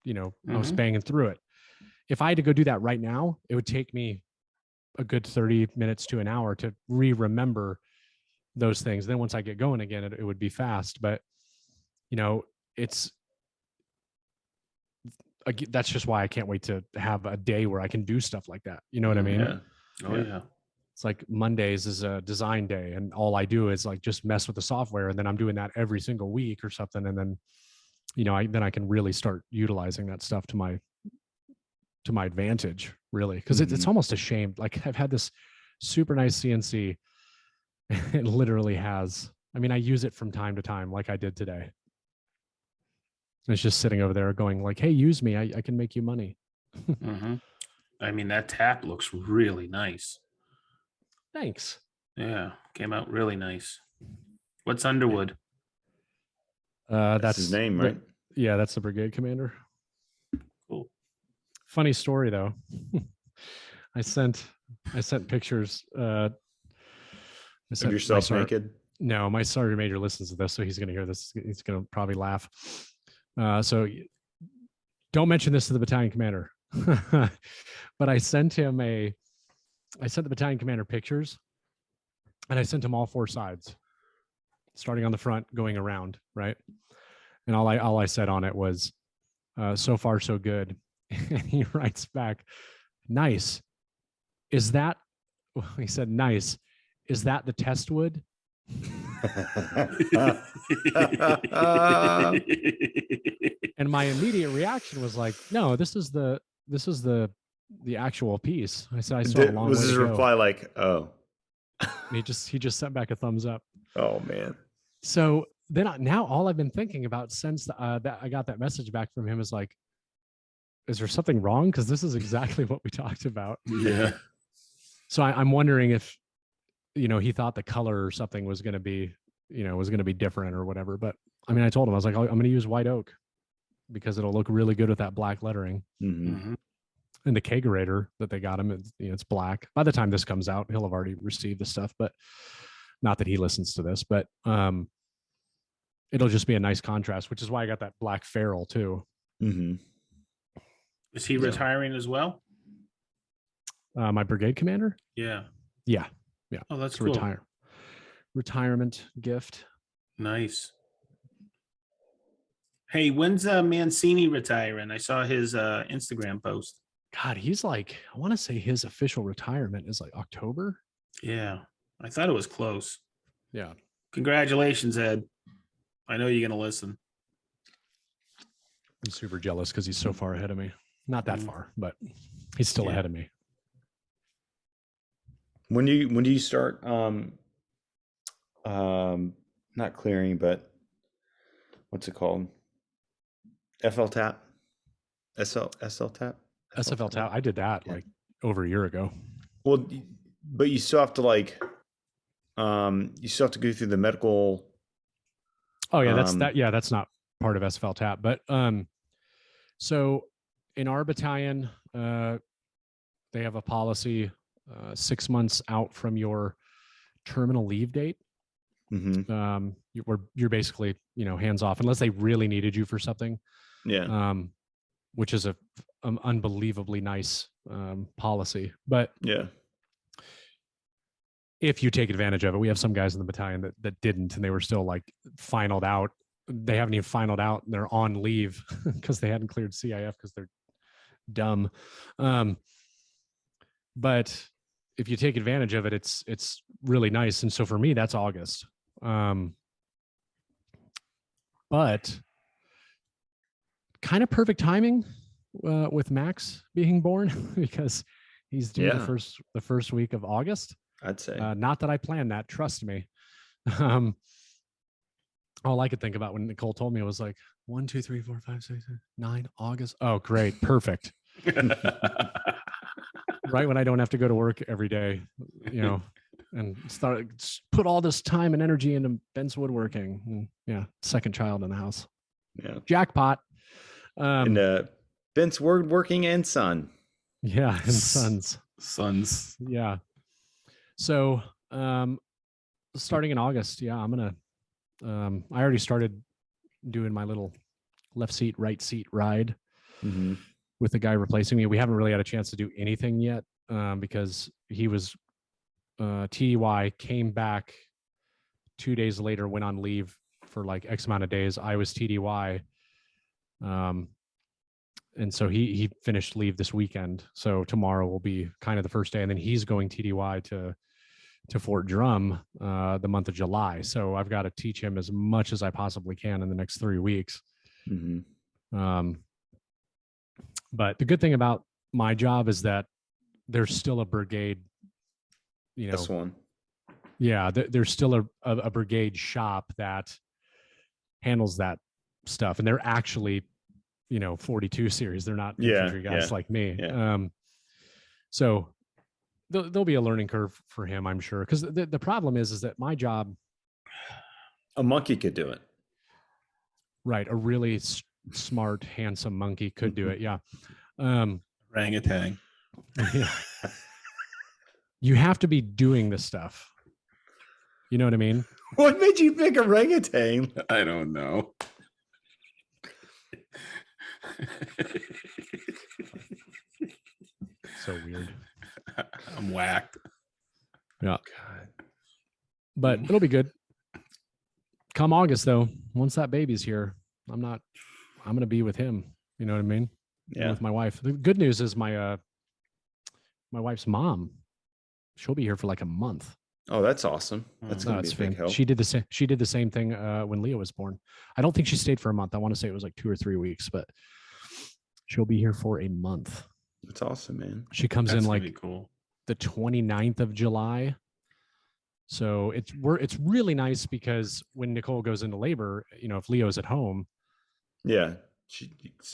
I was banging through it. if I had to go do that right now, it would take me a good 30 minutes to an hour to remember those things. Then once I get going again, it would be fast. But, you know, that's just why I can't wait to have a day where I can do stuff like that. You know what I mean? Yeah. Oh yeah. It's like Mondays is a design day, and all I do is like just mess with the software, and then I'm doing that every single week or something. And then, you know, I can really start utilizing that stuff to my advantage, really. Cause it's almost a shame. Like I've had this super nice CNC. It literally has, I mean, I use it from time to time, like I did today. It's just sitting over there going like, hey, use me. I can make you money. I mean, that tap looks really nice. Thanks. Yeah. Came out really nice. What's Underwood? That's his name, right? Yeah, that's the brigade commander. Cool. Funny story though. I sent pictures. Of yourself naked? No, my sergeant major listens to this, so he's going to hear this. He's going to probably laugh. So don't mention this to the battalion commander. But I sent the battalion commander pictures, and I sent him all four sides, starting on the front, going around, right? And all I said on it was, so far so good. And he writes back, nice. Is that, he said, nice. Is that the test wood? And my immediate reaction was like, no, this is the actual piece. I said, I saw a long way was his to go. reply like, oh? And he just sent back a thumbs up. Oh man. So then now all I've been thinking about since that I got that message back from him is like, is there something wrong? Because this is exactly what we talked about. Yeah. So I'm wondering if, you know, he thought the color or something was going to be, you know, was going to be different or whatever. But I mean, I told him, I was like, I'm going to use white oak because it'll look really good with that black lettering. And the kegerator that they got him, it's black. By the time this comes out, he'll have already received the stuff, but not that he listens to this, but it'll just be a nice contrast, which is why I got that black ferrule too. Is he retiring as well? My brigade commander? Yeah. Oh, that's cool. Retirement gift. Nice. Hey, when's Mancini retiring? I saw his Instagram post. God, he's like, I want to say his official retirement is like October. Yeah, I thought it was close. Yeah. Congratulations, Ed. I know you're going to listen. I'm super jealous because he's so far ahead of me. Not that far, but he's still ahead of me. When do you start not clearing, but what's it called? FL tap? SL tap? SFL tap. I did that like over a year ago. Well, but you still have to like you still have to go through the medical. Oh yeah, that's not part of SFL tap. But so in our battalion, they have a policy 6 months out from your terminal leave date. You're basically, you know, hands off unless they really needed you for something. Yeah. Which is an unbelievably nice policy. But yeah, if you take advantage of it, we have some guys in the battalion that didn't, and they were still like finaled out. They haven't even finaled out, and they're on leave because they hadn't cleared CIF because they're dumb. But if you take advantage of it, it's really nice. And so for me, that's August. But kind of perfect timing with Max being born because he's due the first week of August. I'd say. Not that I planned that, trust me. All I could think about when Nicole told me was like 1, 2, 3, 4, 5, 6, 7, 9 August. Oh, great, perfect. Right when I don't have to go to work every day, you know, and put all this time and energy into Ben's woodworking. And, yeah, second child in the house. Yeah, jackpot. And Ben's woodworking and son. Yeah, and sons. Yeah. So starting in August, I'm gonna. I already started doing my little left seat, right seat ride. with the guy replacing me. We haven't really had a chance to do anything yet because he was TDY, came back 2 days later, went on leave for like X amount of days. I was TDY. And so he finished leave this weekend. So tomorrow will be kind of the first day. And then he's going TDY to Fort Drum the month of July. So I've got to teach him as much as I possibly can in the next 3 weeks. But the good thing about my job is that there's still a brigade, you know. This one. Yeah, there's still a brigade shop that handles that stuff. And they're actually, 42 series. They're not infantry guys like me. Yeah. So there'll be a learning curve for him, I'm sure. Because the problem is that my job, a monkey could do it. Right. A really smart, handsome monkey could do it. Yeah. Orangutan. Yeah. You have to be doing this stuff. You know what I mean? What made you pick orangutan? I don't know. So weird. I'm whacked. Yeah. God. But it'll be good. Come August, though, once that baby's here, I'm going to be with him. You know what I mean? Yeah. With my wife. The good news is my wife's mom, she'll be here for like a month. Oh, that's awesome. That's going to be a big help. She did the same thing when Leo was born. I don't think she stayed for a month. I want to say it was like 2 or 3 weeks, but she'll be here for a month. That's awesome, man. She comes That's in like cool. the 29th of July. So it's really nice because when Nicole goes into labor, if Leo's at home, yeah,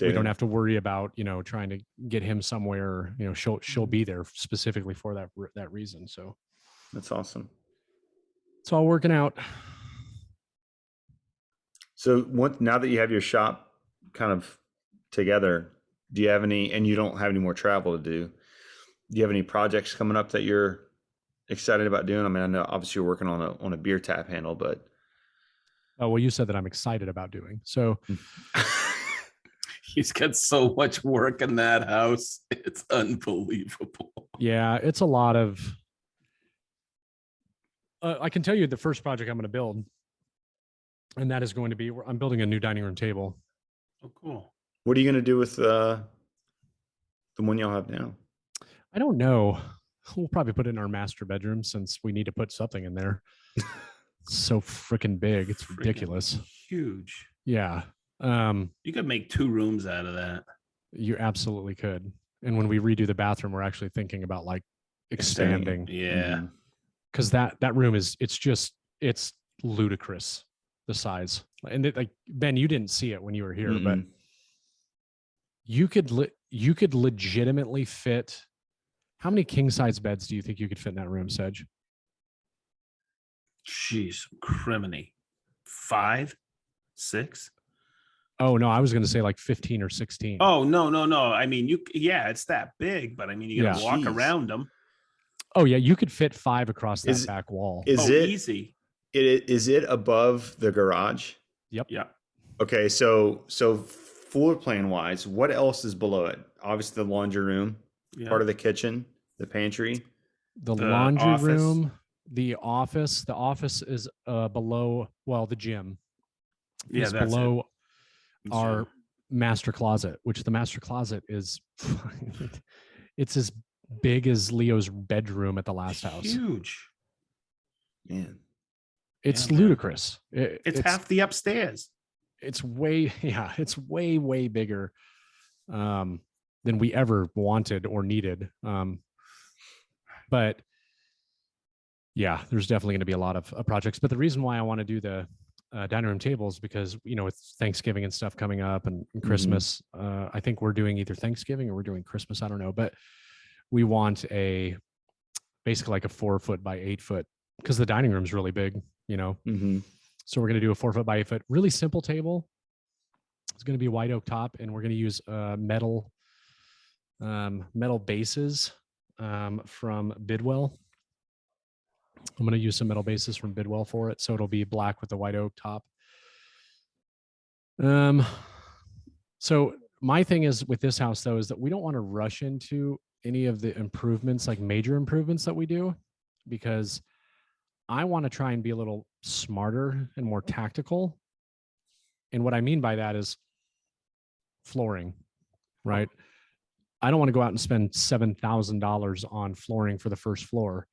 we don't have to worry about, trying to get him somewhere, she'll be there specifically for that reason. So that's awesome. It's all working out. So now that you have your shop kind of together, do you have any, and you don't have any more travel to do you have any projects coming up that you're excited about doing? I mean, I know obviously you're working on a beer tap handle, but. Oh, well, you said that I'm excited about doing. So he's got so much work in that house. It's unbelievable. Yeah, it's a lot of, I can tell you the first project I'm going to build, and that is going to be, I'm building a new dining room table. Oh, cool. What are you going to do with the one y'all have now? I don't know. We'll probably put it in our master bedroom since we need to put something in there. It's so freaking big. It's ridiculous. Huge. Yeah. You could make 2 rooms out of that. You absolutely could. And when we redo the bathroom, we're actually thinking about like expanding. Yeah. Because that room it's ludicrous, the size. And like Ben, you didn't see it when you were here, but you could legitimately fit. How many king size beds do you think you could fit in that room, Sedge? Jeez, criminy. 5, 6. Oh no, I was going to say like 15 or 16. Oh no. I mean, it's that big, but I mean, you gotta walk around them. Oh yeah, you could fit 5 across that back wall. Is it easy? Is it above the garage? Yep. Yeah. Okay, so floor plan wise, what else is below it? Obviously, the laundry room, part of the kitchen, the pantry, the laundry room, the office. The office is below. Well, the gym is below our master closet, which the master closet is. It's as big as Leo's bedroom at the last house. Huge. Man. It's ludicrous. It's half the upstairs. It's way bigger than we ever wanted or needed. But yeah, there's definitely going to be a lot of projects. But the reason why I want to do the dining room tables because with Thanksgiving and stuff coming up and Christmas, I think we're doing either Thanksgiving or we're doing Christmas. I don't know, but we want basically like a 4 foot by 8 foot because the dining room's really big. So we're going to do a 4 foot by 8 foot, really simple table. It's going to be white oak top, and we're going to use metal bases from Bidwell. I'm going to use some metal bases from Bidwell for it, so it'll be black with the white oak top. So my thing is with this house though, is that we don't want to rush into any of the improvements, like major improvements that we do, because I want to try and be a little smarter and more tactical. And what I mean by that is flooring, right? I don't want to go out and spend $7,000 on flooring for the first floor.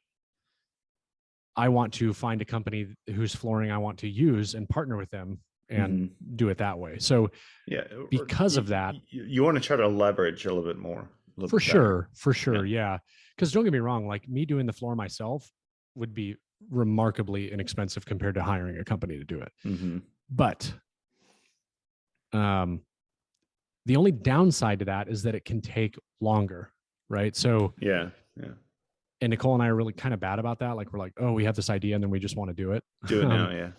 I want to find a company whose flooring I want to use and partner with them and do it that way. So yeah, because of that, you want to try to leverage a little bit more. For sure. Yeah. Because don't get me wrong, like me doing the floor myself would be remarkably inexpensive compared to hiring a company to do it. But the only downside to that is that it can take longer, right? So yeah. And Nicole and I are really kind of bad about that. Like we're like, oh, we have this idea and then we just want to do it. Do it now, yeah.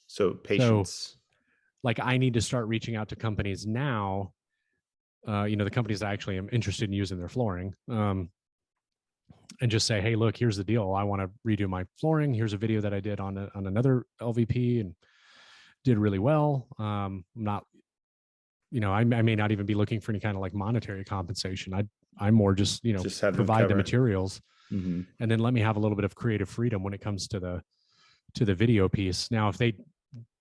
So patience. So, like I need to start reaching out to companies now. The companies I actually am interested in using their flooring, and just say, hey, look, here's the deal. I want to redo my flooring. Here's a video that I did on another LVP and did really well. I'm not, I may not even be looking for any kind of like monetary compensation. I'm more just provide the materials and then let me have a little bit of creative freedom when it comes to the video piece. Now, if they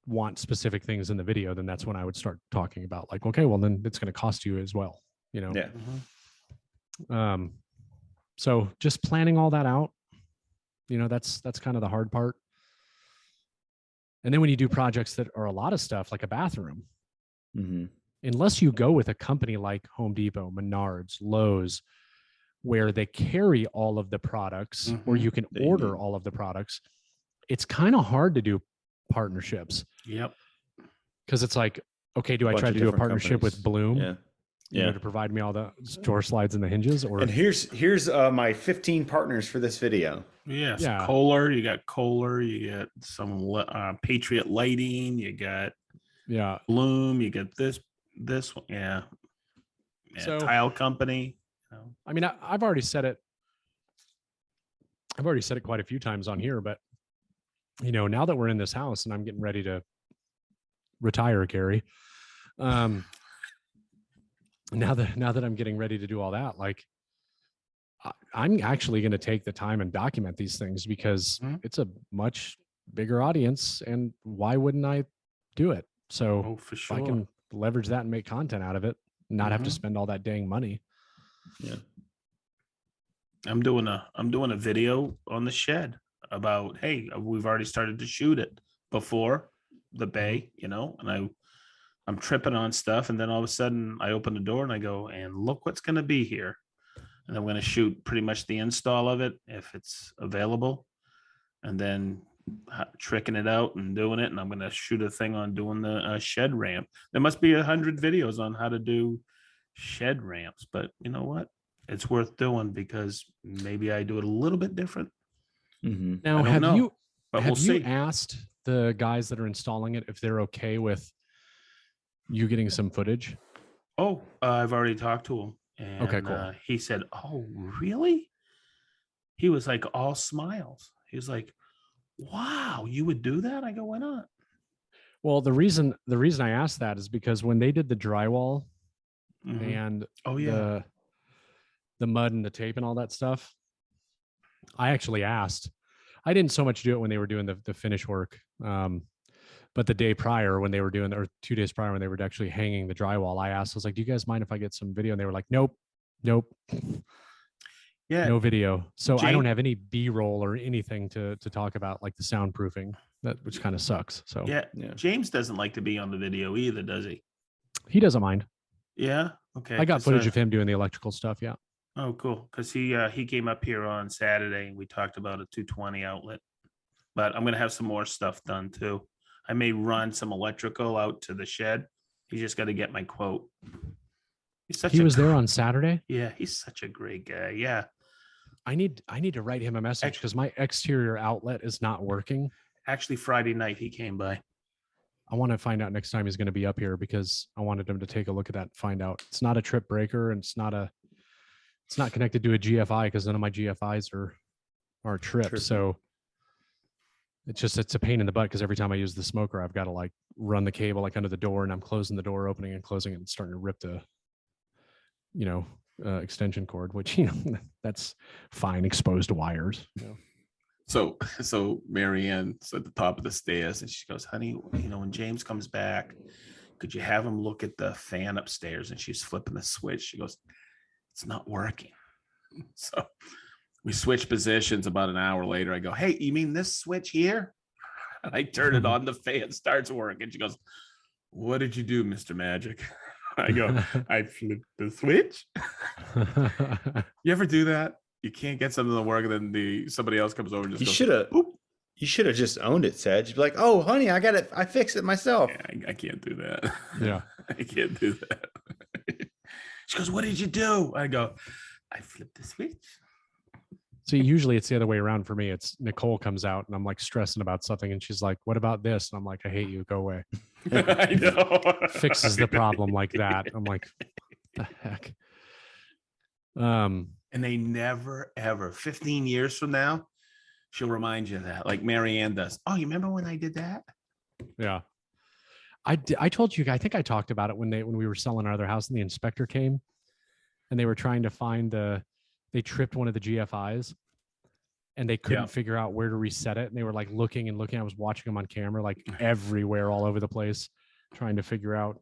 want specific things in the video, then that's when I would start talking about like, okay, well then it's going to cost you as well, Yeah. So just planning all that out, that's kind of the hard part. And then when you do projects that are a lot of stuff, like a bathroom, unless you go with a company like Home Depot, Menards, Lowe's, where they carry all of the products or you can order all of the products, it's kind of hard to do partnerships. Yep. Because it's like, okay, do I try to do a partnership with Bloom? Yeah. To provide me all the door slides and the hinges, or and here's my 15 partners for this video. Yes. Yeah. Kohler, you got some Patriot Lighting, you got Bloom, you get this one, so, Tile Company. I mean, I've already said it. I've already said it quite a few times on here, but now that we're in this house and I'm getting ready to retire, Gary, now that I'm getting ready to do all that, like I'm actually going to take the time and document these things because it's a much bigger audience, and why wouldn't I do it? So for sure. if I can leverage that and make content out of it, not have to spend all that dang money. Yeah. I'm doing a video on the shed about, hey, we've already started to shoot it before the bay, and I'm tripping on stuff, and then all of a sudden I open the door and I go, and look what's going to be here. And I'm going to shoot pretty much the install of it if it's available, and then tricking it out and doing it. And I'm going to shoot a thing on doing the shed ramp. There must be 100 videos on how to do shed ramps, but you know what? It's worth doing because maybe I do it a little bit different. Now, have you asked the guys that are installing it if they're okay with you getting some footage? Oh, I've already talked to him. And, okay, cool. He said, "Oh, really?" He was like all smiles. He was like, "Wow, you would do that?" I go, "Why not?" Well, the reason I asked that is because when they did the drywall and the mud and the tape and all that stuff, I actually asked. I didn't so much do it when they were doing the finish work, but the day prior when they were doing, or 2 days prior when they were actually hanging the drywall, I asked. I was like, "Do you guys mind if I get some video?" And they were like, "Nope." Yeah, no video. So I don't have any B-roll or anything to talk about, like the soundproofing, which kind of sucks. So yeah, James doesn't like to be on the video either, does he? He doesn't mind. Yeah. Okay. I got footage of him doing the electrical stuff. Yeah. Oh, cool. Because he came up here on Saturday and we talked about a 220 outlet. But I'm going to have some more stuff done too. I may run some electrical out to the shed. He's just got to get my quote. He was there on Saturday? Yeah, he's such a great guy. Yeah. I need to write him a message because my exterior outlet is not working. Actually, Friday night he came by. I want to find out next time he's going to be up here because I wanted him to take a look at that and find out. It's not a trip breaker and it's not connected to a GFI because none of my GFIs are tripped. So it's a pain in the butt because every time I use the smoker, I've got to like run the cable like under the door, and I'm closing the door, opening and closing it, and starting to rip the extension cord, which, that's fine. Exposed wires. So Marianne's at the top of the stairs and she goes, honey, when James comes back, could you have him look at the fan upstairs? And she's flipping the switch. She goes, it's not working. So we switch positions. About an hour later, I go, hey, you mean this switch here? And I turn it on, the fan starts working. She goes, what did you do, Mr. Magic? I go, I flipped the switch. You ever do that? You can't get something to work, and then somebody else comes over and just You should have just owned it, Sedge. Be like, oh, honey, I got it. I fixed it myself. Yeah, I can't do that. Yeah. I can't do that. She goes, what did you do? I go, I flipped the switch. So usually it's the other way around for me. It's Nicole comes out and I'm like stressing about something and she's like, what about this? And I'm like, I hate you. Go away. I know. Fixes the problem like that. I'm like, what the heck? And they never, ever, 15 years from now, she'll remind you of that. Like Marianne does. Oh, you remember when I did that? Yeah. I told you, I think I talked about it when we were selling our other house and the inspector came and they were trying to find they tripped one of the GFIs and they couldn't figure out where to reset it. And they were like looking. I was watching them on camera, like everywhere, all over the place, trying to figure out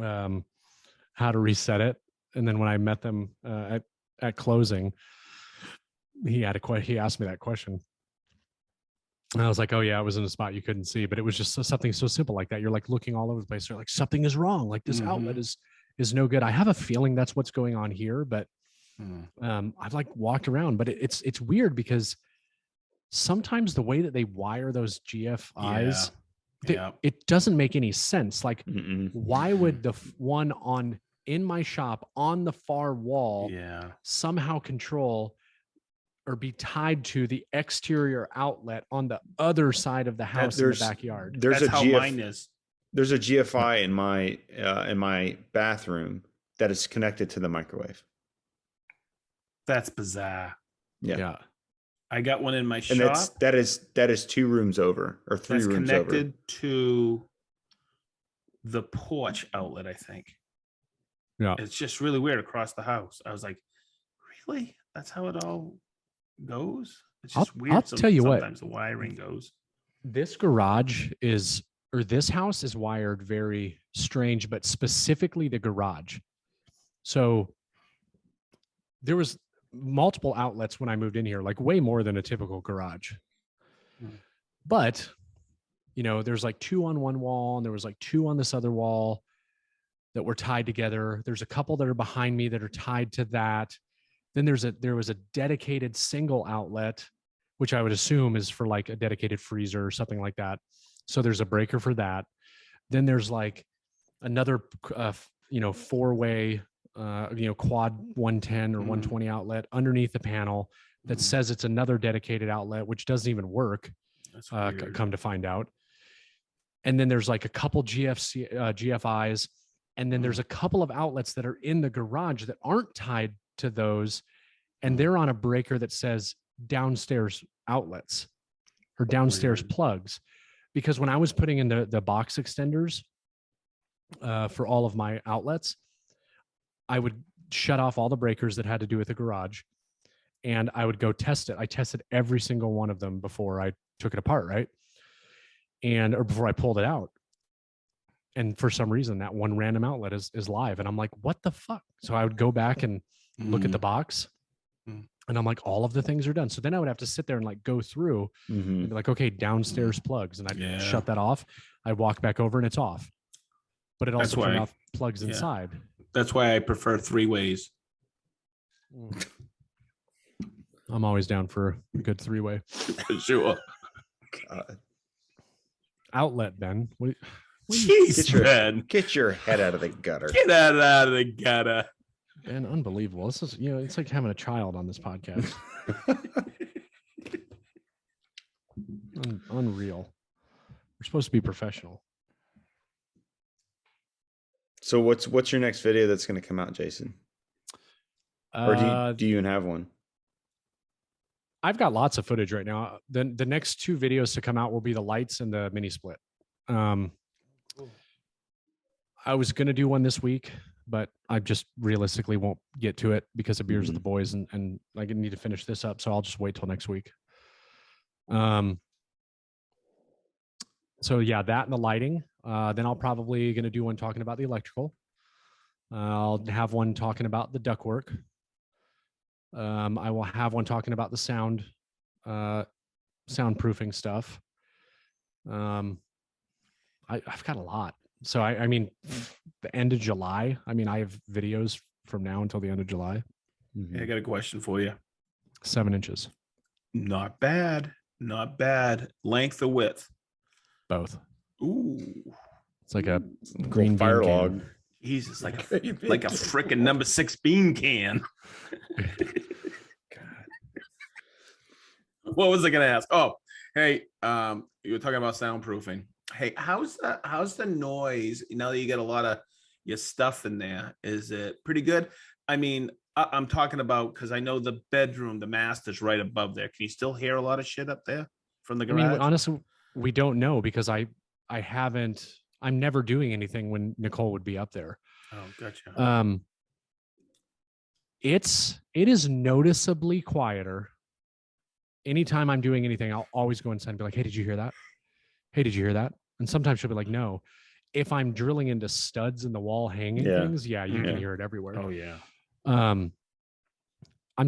how to reset it. And then when I met them at closing, he asked me that question. And I was like, oh yeah, it was in a spot you couldn't see, but it was just something so simple like that. You're like looking all over the place. You're like, something is wrong. Like this outlet is no good. I have a feeling that's what's going on here, but I've like walked around, but it's weird because sometimes the way that they wire those GFIs, it doesn't make any sense. Like, why would the one in my shop on the far wall somehow control or be tied to the exterior outlet on the other side of the house in the backyard? That's how mine is. There's a GFI in my bathroom that is connected to the microwave. That's bizarre. Yeah. I got one in my shop. And that is 2 rooms over or 3 rooms over. Connected to the porch outlet, I think. Yeah. It's just really weird across the house. I was like, really? That's how it all goes? It's just weird. I'll tell you what. Sometimes the wiring goes. This house is wired very strange, but specifically the garage. So there was multiple outlets when I moved in here, like way more than a typical garage. But, there's like 2 on one wall and there was like 2 on this other wall that were tied together. There's a couple that are behind me that are tied to that. Then there was a dedicated single outlet, which I would assume is for like a dedicated freezer or something like that. So there's a breaker for that. Then there's like another, 4-way, quad 110 or 120 outlet underneath the panel that says it's another dedicated outlet, which doesn't even work. Come to find out. And then there's like a couple GFIs. And then there's a couple of outlets that are in the garage that aren't tied to those. And they're on a breaker that says downstairs outlets or downstairs plugs. Because when I was putting in the box extenders for all of my outlets, I would shut off all the breakers that had to do with the garage and I would go test it. I tested every single one of them before I took it apart, right? Or before I pulled it out. And for some reason, that one random outlet is live. And I'm like, what the fuck? So I would go back and look at the box and I'm like, all of the things are done. So then I would have to sit there and like go through and be like, okay, downstairs plugs. And I'd shut that off. I'd walk back over and it's off. But it also turned off plugs inside. That's why I prefer 3 ways. I'm always down for a good 3-way. Sure. God. Outlet, Ben. Jeez, get your head out of the gutter. Get out of the gutter. Ben, unbelievable. This is, it's like having a child on this podcast. Unreal. We're supposed to be professional. So what's your next video that's going to come out, Jason? Or do you even have one? I've got lots of footage right now. The next 2 videos to come out will be the lights and the mini split. I was going to do one this week, but I just realistically won't get to it because of beers with the boys, and I need to finish this up. So I'll just wait till next week. So yeah, that and the lighting. Then I'll probably going to do one talking about the electrical. I'll have one talking about the ductwork. I will have one talking about the soundproofing stuff. I've got a lot. So I mean, the end of July. I mean, I have videos from now until the end of July. Hey, I got a question for you. 7 inches. Not bad. Not bad. Length or width? Both. Ooh. It's like a green fire log. Jesus, like a freaking number 6 bean can. What was I gonna ask? Oh, hey, you were talking about soundproofing. Hey, how's the noise now that you get a lot of your stuff in there? Is it pretty good? I mean, I'm talking about, because I know the bedroom, the master's right above there. Can you still hear a lot of shit up there from the garage? I mean, honestly, we don't know because I'm never doing anything when Nicole would be up there. Oh, gotcha. It is noticeably quieter. Anytime I'm doing anything, I'll always go inside and be like, hey, did you hear that? Hey, did you hear that? And sometimes she'll be like, no. If I'm drilling into studs in the wall hanging things, you can hear it everywhere. Oh, yeah. I'm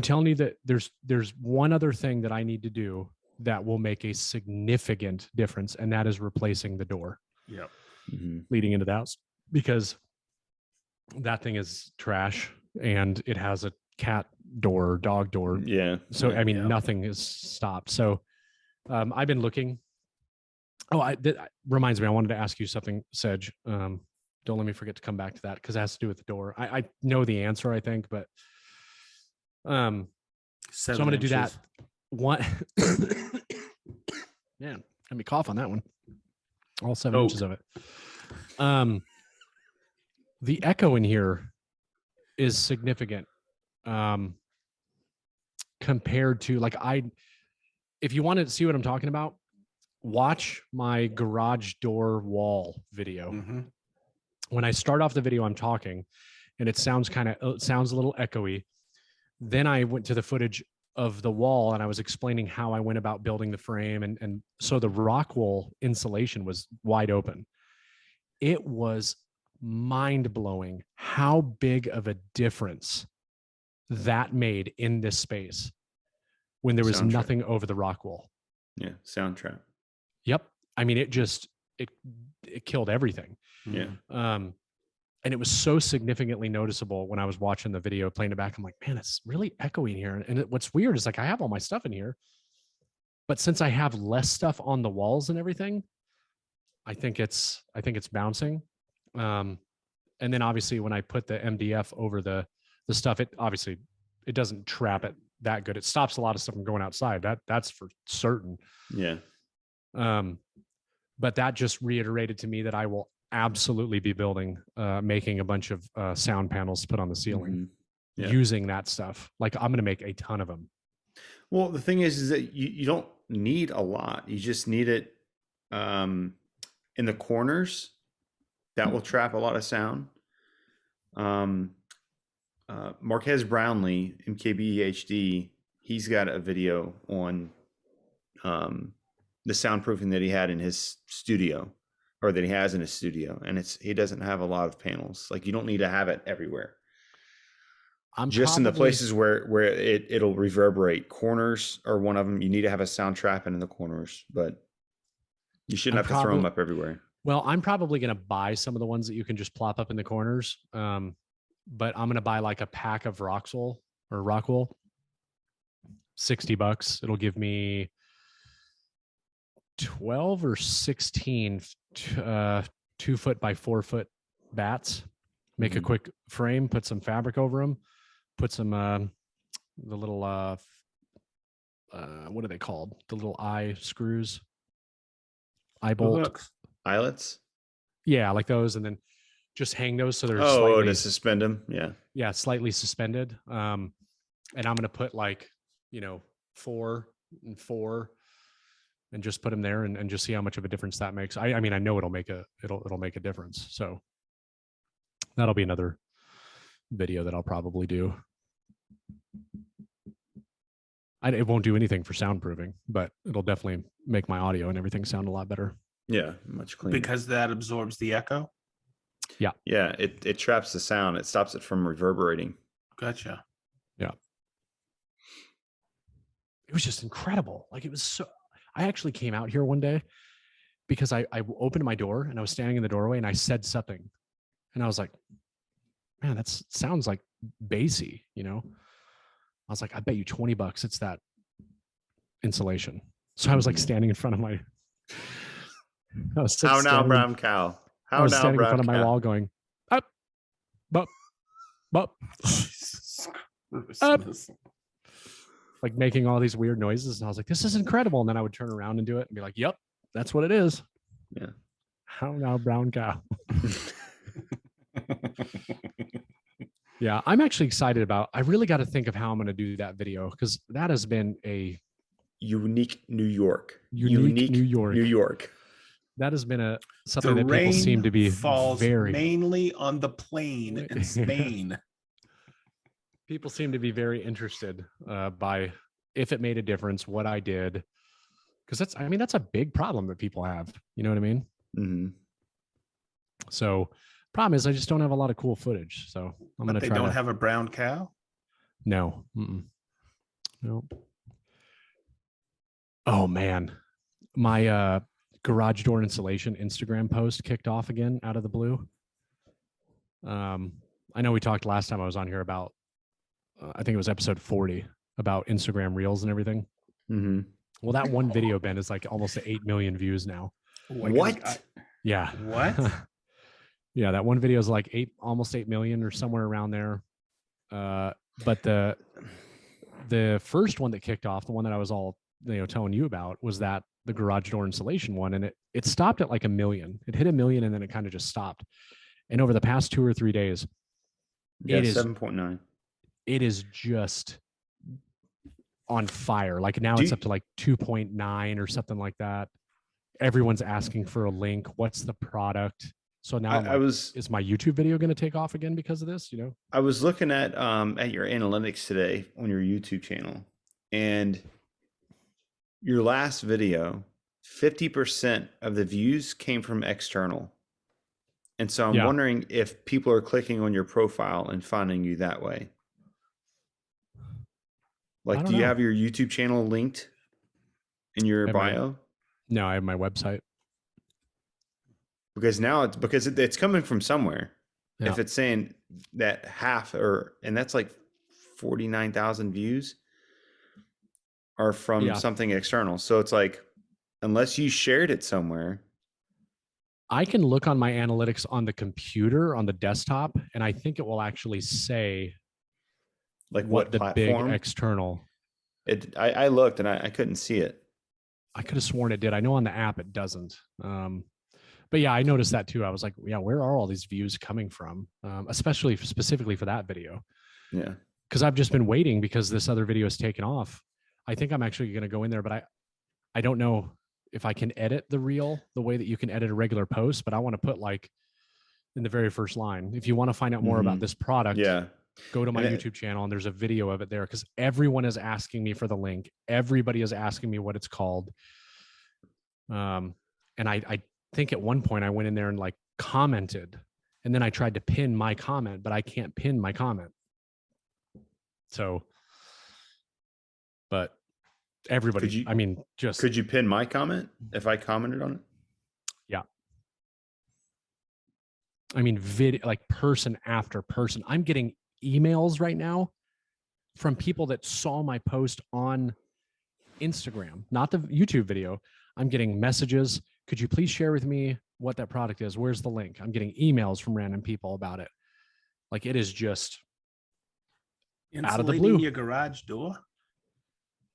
telling you that there's one other thing that I need to do that will make a significant difference, and that is replacing the door. Yep. Leading into the house, because that thing is trash and it has a cat door, dog door. Yeah. So I mean, nothing is stopped. So I've been looking. Oh, that reminds me, I wanted to ask you something, Sedge. Don't let me forget to come back to that because it has to do with the door. I know the answer, I think, but so I'm going to do that. One, man, let me cough on that one. All 7 inches of it. The echo in here is significant compared to if you want to see what I'm talking about, watch my garage door wall video. When I start off the video, I'm talking and it sounds a little echoey. Then I went to the footage of the wall and I was explaining how I went about building the frame. And so the rock wool insulation was wide open. It was mind blowing how big of a difference that made in this space when there was nothing over the rock wool. Yeah. Sound trap. Yep. I mean, it killed everything. Yeah. And it was so significantly noticeable when I was watching the video, playing it back. I'm like, man, it's really echoing here. And what's weird is I have all my stuff in here, but since I have less stuff on the walls and everything, I think it's bouncing. And then obviously when I put the MDF over the stuff, it doesn't trap it that good. It stops a lot of stuff from going outside. That's for certain. Yeah. But that just reiterated to me that I will absolutely be making a bunch of sound panels to put on the ceiling using that stuff. Like I'm going to make a ton of them. Well, the thing is that you don't need a lot. You just need it in the corners. That will trap a lot of sound. Marquez Brownlee, MKBHD, he's got a video on the soundproofing that he had in his studio, or that he has in his studio, and he doesn't have a lot of panels. Like you don't need to have it everywhere. In the places where it'll reverberate. Corners are one of them. You need to have a sound trapping in the corners, but you shouldn't have to throw them up everywhere. Well, I'm probably going to buy some of the ones that you can just plop up in the corners. But I'm going to buy like a pack of Rockwool, $60. It'll give me 12 or 16 2 foot by 4 foot bats. Make a quick frame, put some fabric over them, put some the little what are they called? The little eye screws, eye bolt, eyelets. Yeah, like those, and then just hang those so they're to suspend them. Yeah, slightly suspended. And I'm gonna put 4 and 4. And just put them there and just see how much of a difference that makes. I mean, I know it'll make a difference. So that'll be another video that I'll probably do. It won't do anything for soundproofing, but it'll definitely make my audio and everything sound a lot better. Yeah, much cleaner. Because that absorbs the echo? Yeah. Yeah, it traps the sound. It stops it from reverberating. Gotcha. Yeah. It was just incredible. Like, it was so... I actually came out here one day because I opened my door and I was standing in the doorway and I said something. And I was like, man, that sounds like bassy, you know? I was like, I bet you $20 it's that insulation. So I was like standing in front of my... How now, brown cow? I was standing in front of my wall going, up, up, up, up. Like making all these weird noises. And I was like, this is incredible. And then I would turn around and do it and be like, yep, that's what it is. Yeah. How now, brown cow? Yeah, I'm actually excited about... I really got to think of how I'm going to do that video, because that has been a unique New York. Unique New York. New York. That has been something The that people seem to be falls very... mainly on the plain in Spain. People seem to be very interested by if it made a difference, what I did. Because that's a big problem that people have. You know what I mean? Mm-hmm. So problem is I just don't have a lot of cool footage. So I'm going to try. They don't have a brown cow? No. No. Oh, man. My garage door insulation Instagram post kicked off again out of the blue. I know we talked last time I was on here about, I think it was episode 40, about Instagram Reels and everything. Mm-hmm. Well, that one video, Ben, is like almost 8 million views now. What? Yeah. What? Yeah, that one video is like almost 8 million or somewhere around there. But the first one that kicked off, the one that I was all telling you about, was that the garage door insulation one, and it stopped at like 1 million. It hit 1 million and then it kind of just stopped. And over the past 2 or 3 days, it is 7.9. It is just on fire. Like now it's up to like 2.9 or something like that. Everyone's asking for a link. What's the product? So now is my YouTube video going to take off again because of this? I was looking at your analytics today on your YouTube channel, and your last video, 50% of the views came from external. And so I'm wondering if people are clicking on your profile and finding you that way. Like, do you have your YouTube channel linked in your bio? No, I have my website. Because now it's coming from somewhere. Yeah. If it's saying that and that's like 49,000 views are from something external. So it's like, unless you shared it somewhere. I can look on my analytics on the computer, on the desktop, and I think it will actually say like what the platform? Big external. I looked and I couldn't see it. I could have sworn it did. I know on the app it doesn't. But yeah, I noticed that too. I was like, yeah, where are all these views coming from? Especially specifically for that video. Yeah. Because I've just been waiting because this other video is taken off. I think I'm actually going to go in there, but I don't know if I can edit the reel the way that you can edit a regular post, but I want to put like in the very first line, if you want to find out more about this product, go to my YouTube channel and there's a video of it there, because everyone is asking me for the link. Everybody is asking me what it's called. And I think at one point I went in there and like commented, and then I tried to pin my comment, but I can't pin my comment. So, but everybody, could you pin my comment if I commented on it? Yeah. Like person after person. I'm getting emails right now from people that saw my post on Instagram, not the YouTube video. I'm getting messages. Could you please share with me what that product is? Where's the link? I'm getting emails from random people about it. Like, it is just out of the blue. Your garage door?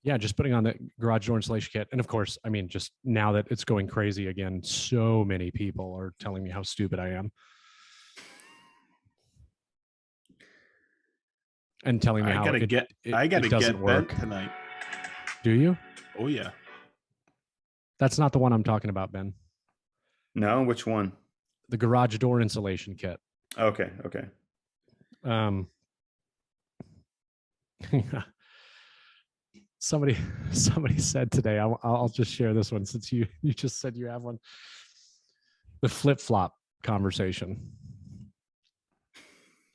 Yeah, just putting on the garage door installation kit. And of course, just now that it's going crazy again, so many people are telling me how stupid I am. And telling me how it doesn't work tonight. Do you? Oh yeah. That's not the one I'm talking about, Ben. No, which one? The garage door insulation kit. Okay. Somebody said today, I'll just share this one since you just said you have one. The flip-flop conversation.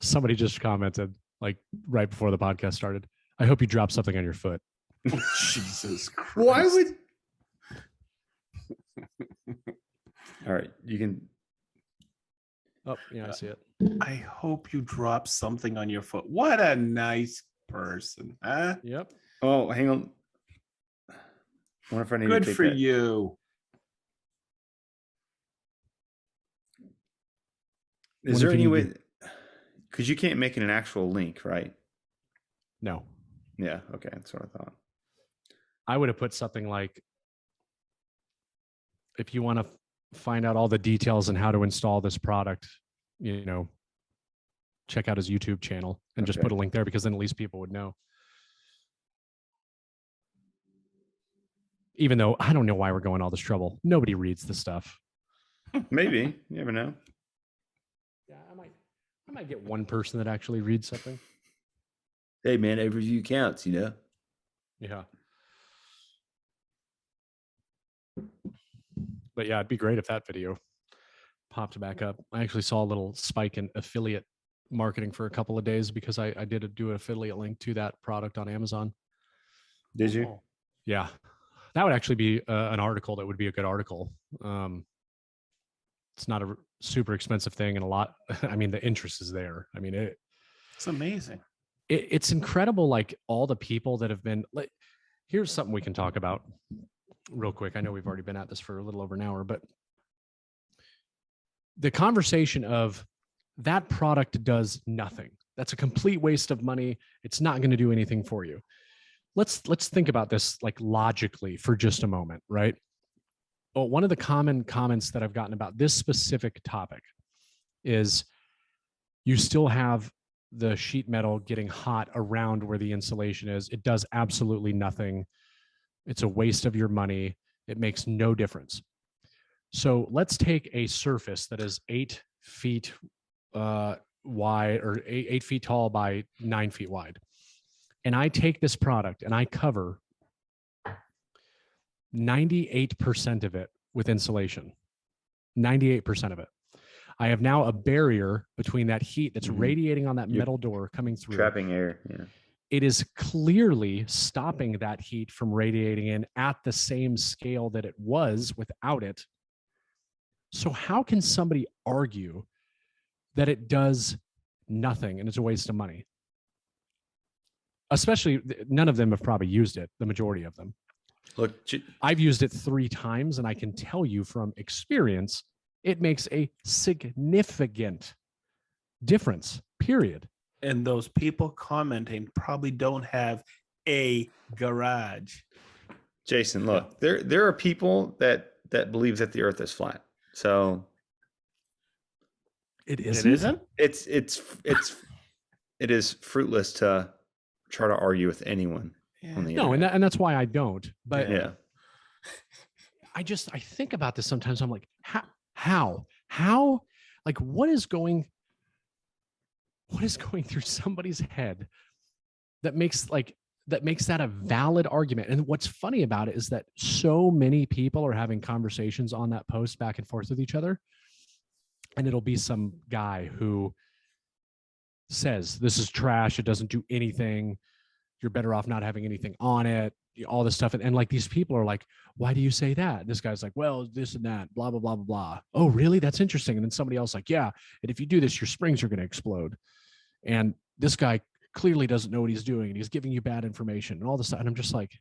Somebody just commented like right before the podcast started, I hope you drop something on your foot. Jesus Christ. Why would? All right, you can. Oh, yeah, I see it. I hope you drop something on your foot. What a nice person, huh? Yep. Oh, hang on. I wonder if I need Good to take for that. you. Is there any way? Because you can't make it an actual link, right? No. Yeah. Okay, that's what I thought. I would have put something like, if you want to find out all the details on how to install this product, check out his YouTube channel and just put a link there, because then at least people would know. Even though I don't know why we're going all this trouble. Nobody reads the stuff. Maybe. You never know. Yeah, I might get one person that actually reads something. Hey, man, every view counts, Yeah. But yeah, it'd be great if that video popped back up. I actually saw a little spike in affiliate marketing for a couple of days because I did do an affiliate link to that product on Amazon. Did you? Yeah. That would actually be an article that would be a good article. It's not a super expensive thing, and the interest is there. I mean, it's amazing. It's incredible. Like all the people that have been like, here's something we can talk about real quick. I know we've already been at this for a little over an hour, but the conversation of that product does nothing. That's a complete waste of money. It's not going to do anything for you. Let's think about this like logically for just a moment, right? Well, one of the common comments that I've gotten about this specific topic is you still have the sheet metal getting hot around where the insulation is. It does absolutely nothing. It's a waste of your money. It makes no difference. So let's take a surface that is 8 feet wide, or 8 feet tall by 9 feet wide. And I take this product and I cover 98% of it with insulation. 98% of it. I have now a barrier between that heat that's radiating on that metal door coming through. Trapping air. Yeah. It is clearly stopping that heat from radiating in at the same scale that it was without it. So how can somebody argue that it does nothing and it's a waste of money? Especially, none of them have probably used it, the majority of them. Look, I've used it 3 times, and I can tell you from experience, it makes a significant difference, period. And those people commenting probably don't have a garage. Jason, look, there are people that believe that the earth is flat. So it isn't? It is fruitless to try to argue with anyone on the internet. And that's why I don't. But yeah, I think about this sometimes. I'm like, how, like, what is going through somebody's head that makes that a valid argument? And what's funny about it is that so many people are having conversations on that post back and forth with each other. And it'll be some guy who says, this is trash. It doesn't do anything. You're better off not having anything on it, all this stuff. And like, these people are like, why do you say that? This guy's like, well, this and that, blah, blah, blah, blah, blah. Oh, really? That's interesting. And then somebody else like, yeah. And if you do this, your springs are going to explode. And this guy clearly doesn't know what he's doing, and he's giving you bad information and all this stuff. And I'm just like,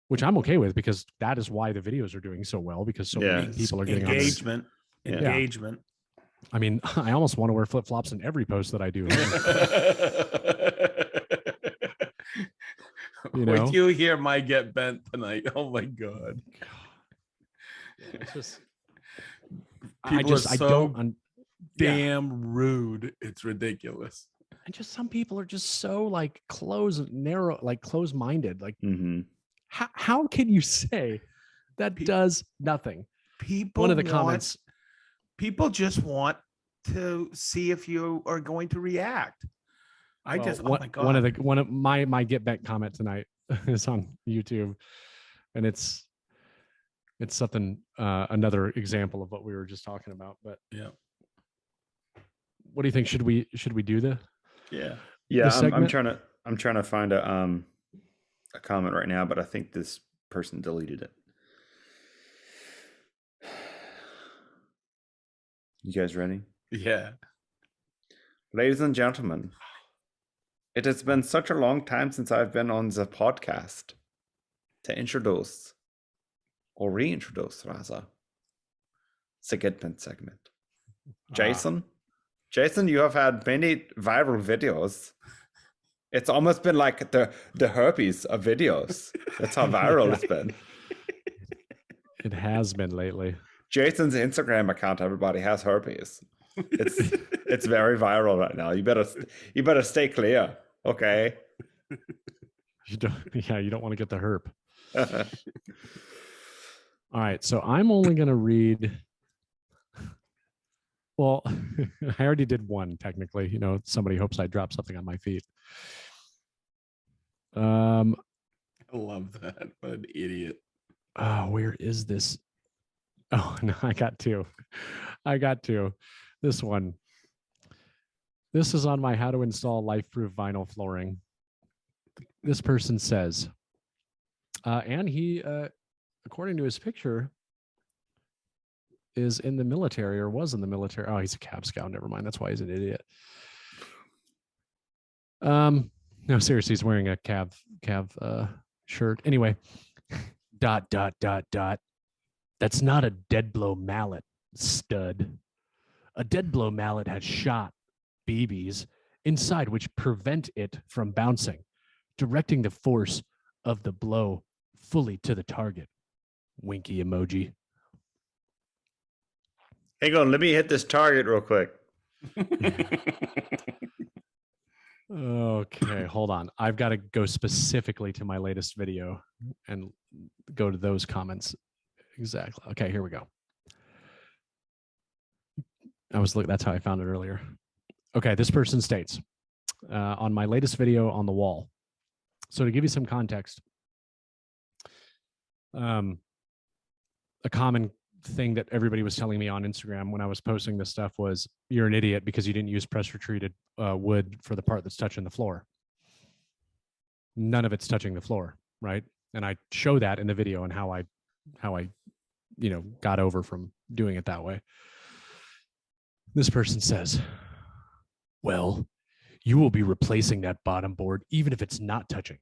which I'm okay with, because that is why the videos are doing so well, because so many people are getting engagement. I mean, I almost want to wear flip-flops in every post that I do. When you hear my get bent tonight, oh my God. It's just, people are so damn rude. It's ridiculous. And just some people are just so like close-minded. Like, how can you say that does nothing? People One of the comments. People just want to see if you are going to react. Oh my God. One of my get back comment tonight is on YouTube, and it's something, another example of what we were just talking about. But yeah, what do you think? Should we do the I'm trying to find a comment right now, but I think this person deleted it. You guys ready? Yeah. Ladies and gentlemen, it has been such a long time since I've been on the podcast to introduce, or reintroduce rather, the segment. Jason, you have had many viral videos. It's almost been like the herpes of videos. That's how viral it's been. It has been lately. Jason's Instagram account, everybody, has herpes. It's very viral right now. You better stay clear, okay? You don't want to get the herp. All right, so I'm only going to read. Well, I already did one technically. Somebody hopes I drop something on my feet. I love that. What an idiot. Where is this? Oh, no, I got two. This one. This is on my how to install Lifeproof vinyl flooring. This person says, and he, according to his picture, is in the military or was in the military. Oh, he's a Cab Scout. Never mind. That's why he's an idiot. No, seriously, he's wearing a Cav shirt. Anyway, ... That's not a dead blow mallet, stud. A dead blow mallet has shot, BBs, inside which prevent it from bouncing, directing the force of the blow fully to the target. Winky emoji. Hang on, let me hit this target real quick. Okay, hold on. I've got to go specifically to my latest video and go to those comments. Exactly. Okay, here we go. That's how I found it earlier. Okay, this person states, on my latest video on the wall. So to give you some context, a common thing that everybody was telling me on Instagram when I was posting this stuff was, you're an idiot because you didn't use pressure treated wood for the part that's touching the floor. None of it's touching the floor, right? And I show that in the video and how I got over from doing it that way. This person says, well, you will be replacing that bottom board even if it's not touching.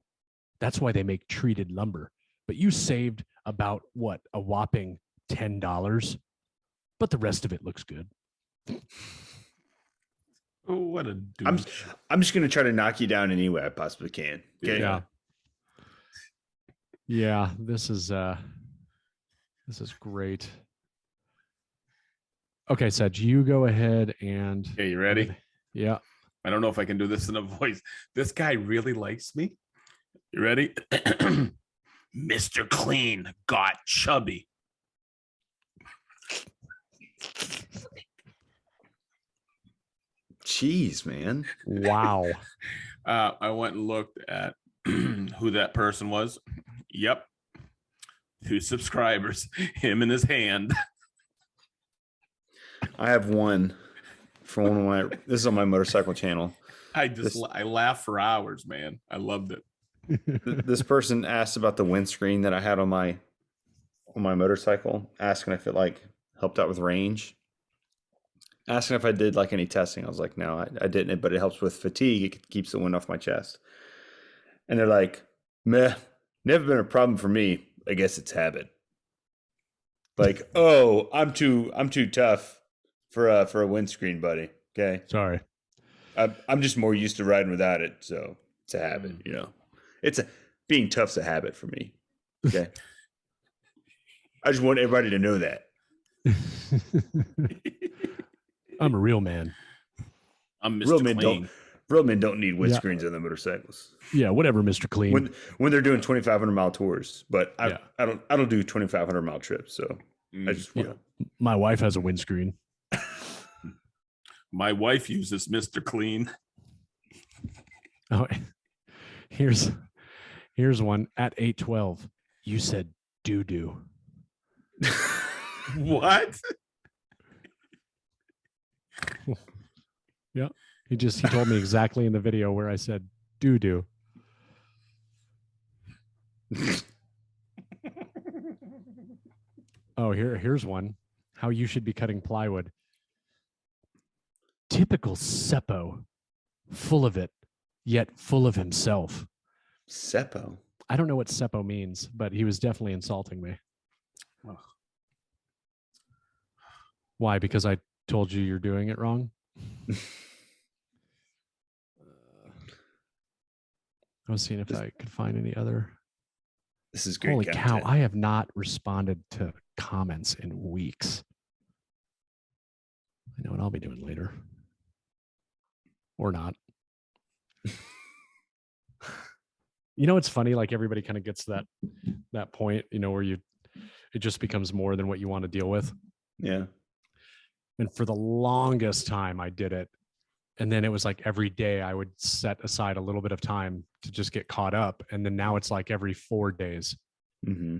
That's why they make treated lumber. But you saved about a whopping $10, but the rest of it looks good. Oh, what a douche. I'm just gonna try to knock you down any way I possibly can. Okay. Yeah. This is great. Okay, Sedge, you go ahead and. Okay, you ready? Yeah. I don't know if I can do this in a voice. This guy really likes me. You ready? Mr. Clean got chubby. Jeez, man. Wow. I went and looked at who that person was. Yep. 2 subscribers, him in his hand. I have one for one of my, this is on my motorcycle channel. I laughed for hours, man. I loved it. This person asked about the windscreen that I had on my motorcycle, asking if it helped out with range, asking if I did any testing. I was like, no, I didn't, but it helps with fatigue. It keeps the wind off my chest. And they're like, meh, never been a problem for me. I guess it's habit. Oh, I'm too tough for a windscreen, buddy. Okay. Sorry. I'm just more used to riding without it, so it's a habit, being tough's a habit for me. Okay. I just want everybody to know that. I'm a real man. I'm Mr. Clean. Real men don't need windscreens on their motorcycles. Yeah, whatever, Mr. Clean. When they're doing 2,500 mile tours, but I don't do 2,500 mile trips, so I just my wife has a windscreen. My wife uses Mr. Clean. Oh, here's one at 8:12. You said doo-doo. What? Yeah. He told me exactly in the video where I said doo-doo. Oh, here's one. How you should be cutting plywood. Typical Seppo. Full of it, yet full of himself. Seppo. I don't know what Seppo means, but he was definitely insulting me. Ugh. Why? Because I told you you're doing it wrong? I was seeing if I could find any other. This is great. Holy content. cow, I have not responded to comments in weeks. I know what I'll be doing later. Or not. You know, it's funny, like everybody kind of gets to that point, you know, where it just becomes more than what you want to deal with. Yeah. And for the longest time I did it. And then it was like every day I would set aside a little bit of time to just get caught up. And then now it's like every 4 days. Mm-hmm.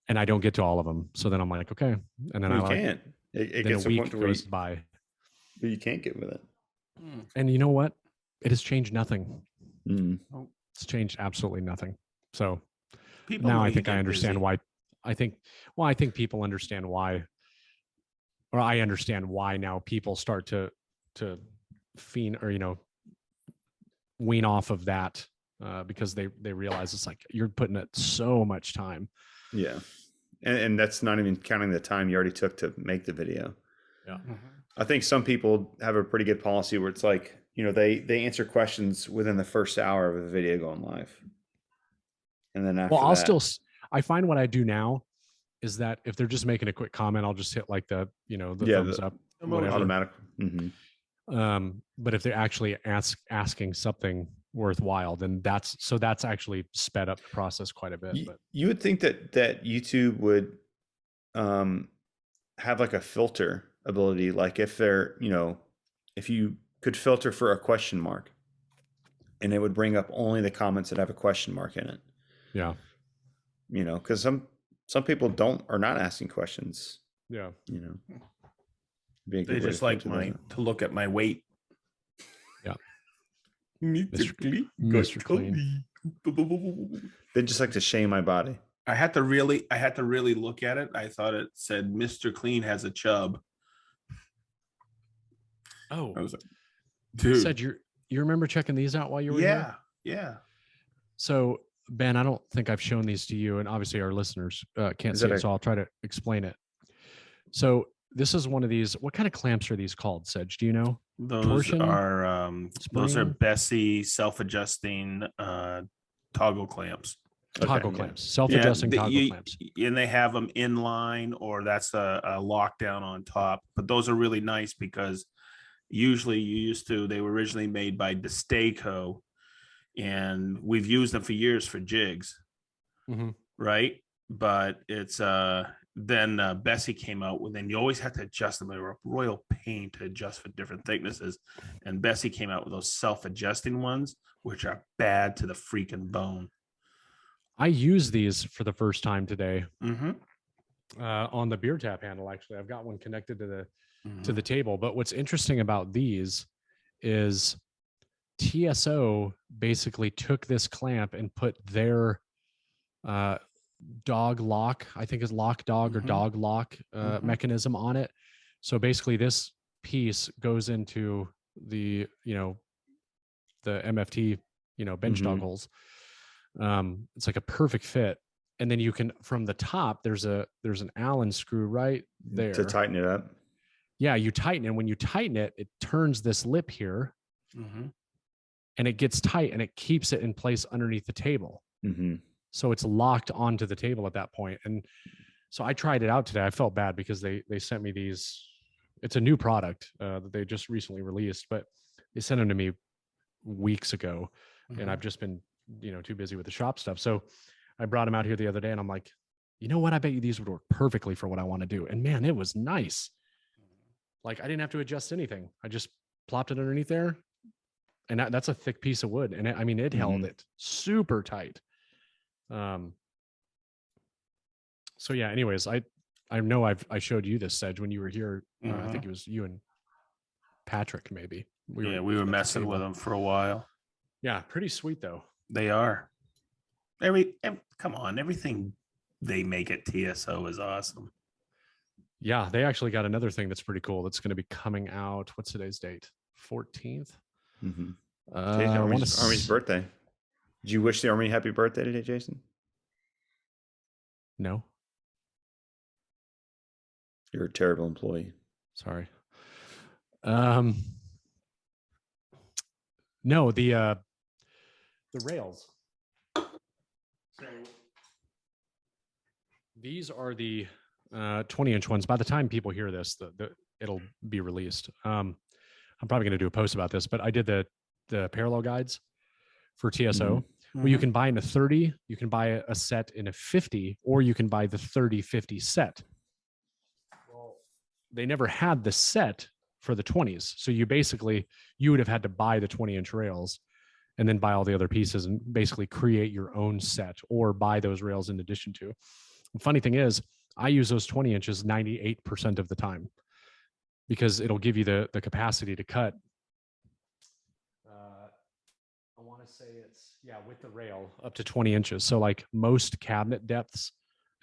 And I don't get to all of them. So then I'm like, okay. And then you can't. It gets a a week point to where goes by. you can't get with it. And you know what? It has changed nothing. Mm. It's changed absolutely nothing. So People now know I you think I get understand busy. why. I think people understand why, or I understand why now people start to fiend, or, you know, wean off of that because they realize it's like you're putting it so much time. Yeah. And that's not even counting the time you already took to make the video. Yeah. I think some people have a pretty good policy where it's like, you know, they answer questions within the first hour of a video going live. And then after I find what I do now is that if they're just making a quick comment, I'll just hit like the thumbs up, whatever. Automatic. Mm-hmm. But if they're actually asking something worthwhile, then that's actually sped up the process quite a bit. But you would think that YouTube would have like a filter ability, like if they're, you know, if you could filter for a question mark and it would bring up only the comments that have a question mark in it. Yeah. You know, because some people are not asking questions. Yeah. You know, They just like to look at my weight. Yeah. Mr. Clean. They just like to shame my body. I had to really look at it. I thought it said Mr. Clean has a chub. Oh, I was like, dude. Said you remember checking these out while you were here? Yeah. So Ben, I don't think I've shown these to you, and obviously our listeners can't see it, so I'll try to explain it. So this is one of these. What kind of clamps are these called, Sedge? Do you know? Those are spring? Bessie self-adjusting toggle clamps. Toggle clamps, self-adjusting toggle clamps. And they have them in line, or that's a lockdown on top. But those are really nice because usually they were originally made by Destaco, and we've used them for years for jigs, right? But it's then Bessie came out with, and you always had to adjust them. They were a royal pain to adjust for different thicknesses, and Bessie came out with those self-adjusting ones, which are bad to the freaking bone. I use these for the first time today on the beer tap handle. Actually, I've got one connected to the table. But what's interesting about these is TSO basically took this clamp and put their dog lock, I think is lock dog or dog lock mechanism on it. So basically this piece goes into the, you know, the MFT, you know, bench dog holes. It's like a perfect fit. And then you can, from the top, there's an Allen screw right there to tighten it up. Yeah, you tighten it. When you tighten it, it turns this lip here and it gets tight and it keeps it in place underneath the table. So it's locked onto the table at that point. And so I tried it out today. I felt bad because they sent me these. It's a new product that they just recently released, but they sent them to me weeks ago. And I've just been, you know, too busy with the shop stuff. So I brought them out here the other day and I'm like, you know what? I bet you these would work perfectly for what I want to do. And man, it was nice. Like I didn't have to adjust anything. I just plopped it underneath there, and that's a thick piece of wood. And it held it super tight. So yeah. Anyways, I know I showed you this, Sedge, when you were here. I think it was you and Patrick, maybe. We were messing with them for a while. Yeah, pretty sweet though. They are. Come on, everything they make at TSO is awesome. Yeah, they actually got another thing that's pretty cool. That's going to be coming out. What's today's date? 14th. Mm-hmm. Today's Army's birthday. Did you wish the Army happy birthday today, Jason? No. You're a terrible employee. Sorry. No, the rails. So these are the 20-inch ones. By the time people hear this, it'll be released. I'm probably going to do a post about this, but I did the parallel guides for TSO. Well, you can buy in a 30, you can buy a set in a 50, or you can buy the 30-50 set. Well, they never had the set for the 20s. So you would have had to buy the 20-inch rails and then buy all the other pieces and basically create your own set or buy those rails in addition to. The funny thing is, I use those 20 inches 98% of the time because it'll give you the capacity to cut. I want to say it's, with the rail up to 20 inches. So like most cabinet depths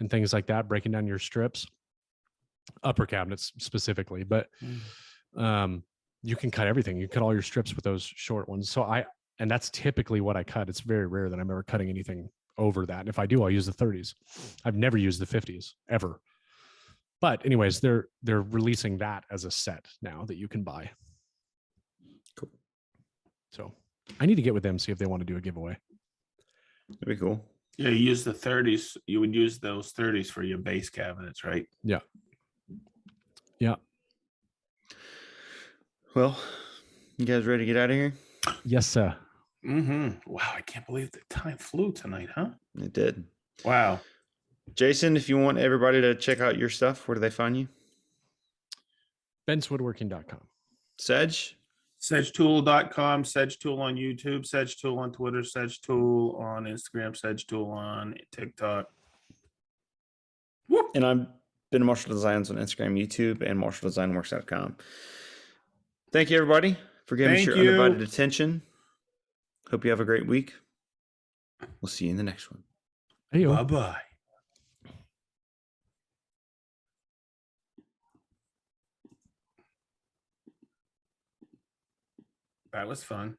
and things like that, breaking down your strips, upper cabinets specifically, but you can cut everything. You cut all your strips with those short ones. And that's typically what I cut. It's very rare that I'm ever cutting anything over that. And if I do, I'll use the 30s. I've never used the 50s ever. But anyways, they're releasing that as a set now that you can buy. Cool. So I need to get with them, see if they want to do a giveaway. That'd be cool. Yeah, you use the 30s. You would use those 30s for your base cabinets, right? Yeah. Yeah. Well, you guys ready to get out of here? Yes, sir. Wow, I can't believe the time flew tonight, huh? It did. Wow. Jason, if you want everybody to check out your stuff, where do they find you? BentsWoodworking.com. Sedge? SedgeTool.com, SedgeTool on YouTube, SedgeTool on Twitter, SedgeTool on Instagram, SedgeTool on TikTok. Whoop. And I've been Marshall Designs on Instagram, YouTube, and MarshallDesignWorks.com. Thank you, everybody, for giving us your undivided attention. Hope you have a great week. We'll see you in the next one. Bye-bye. That was fun.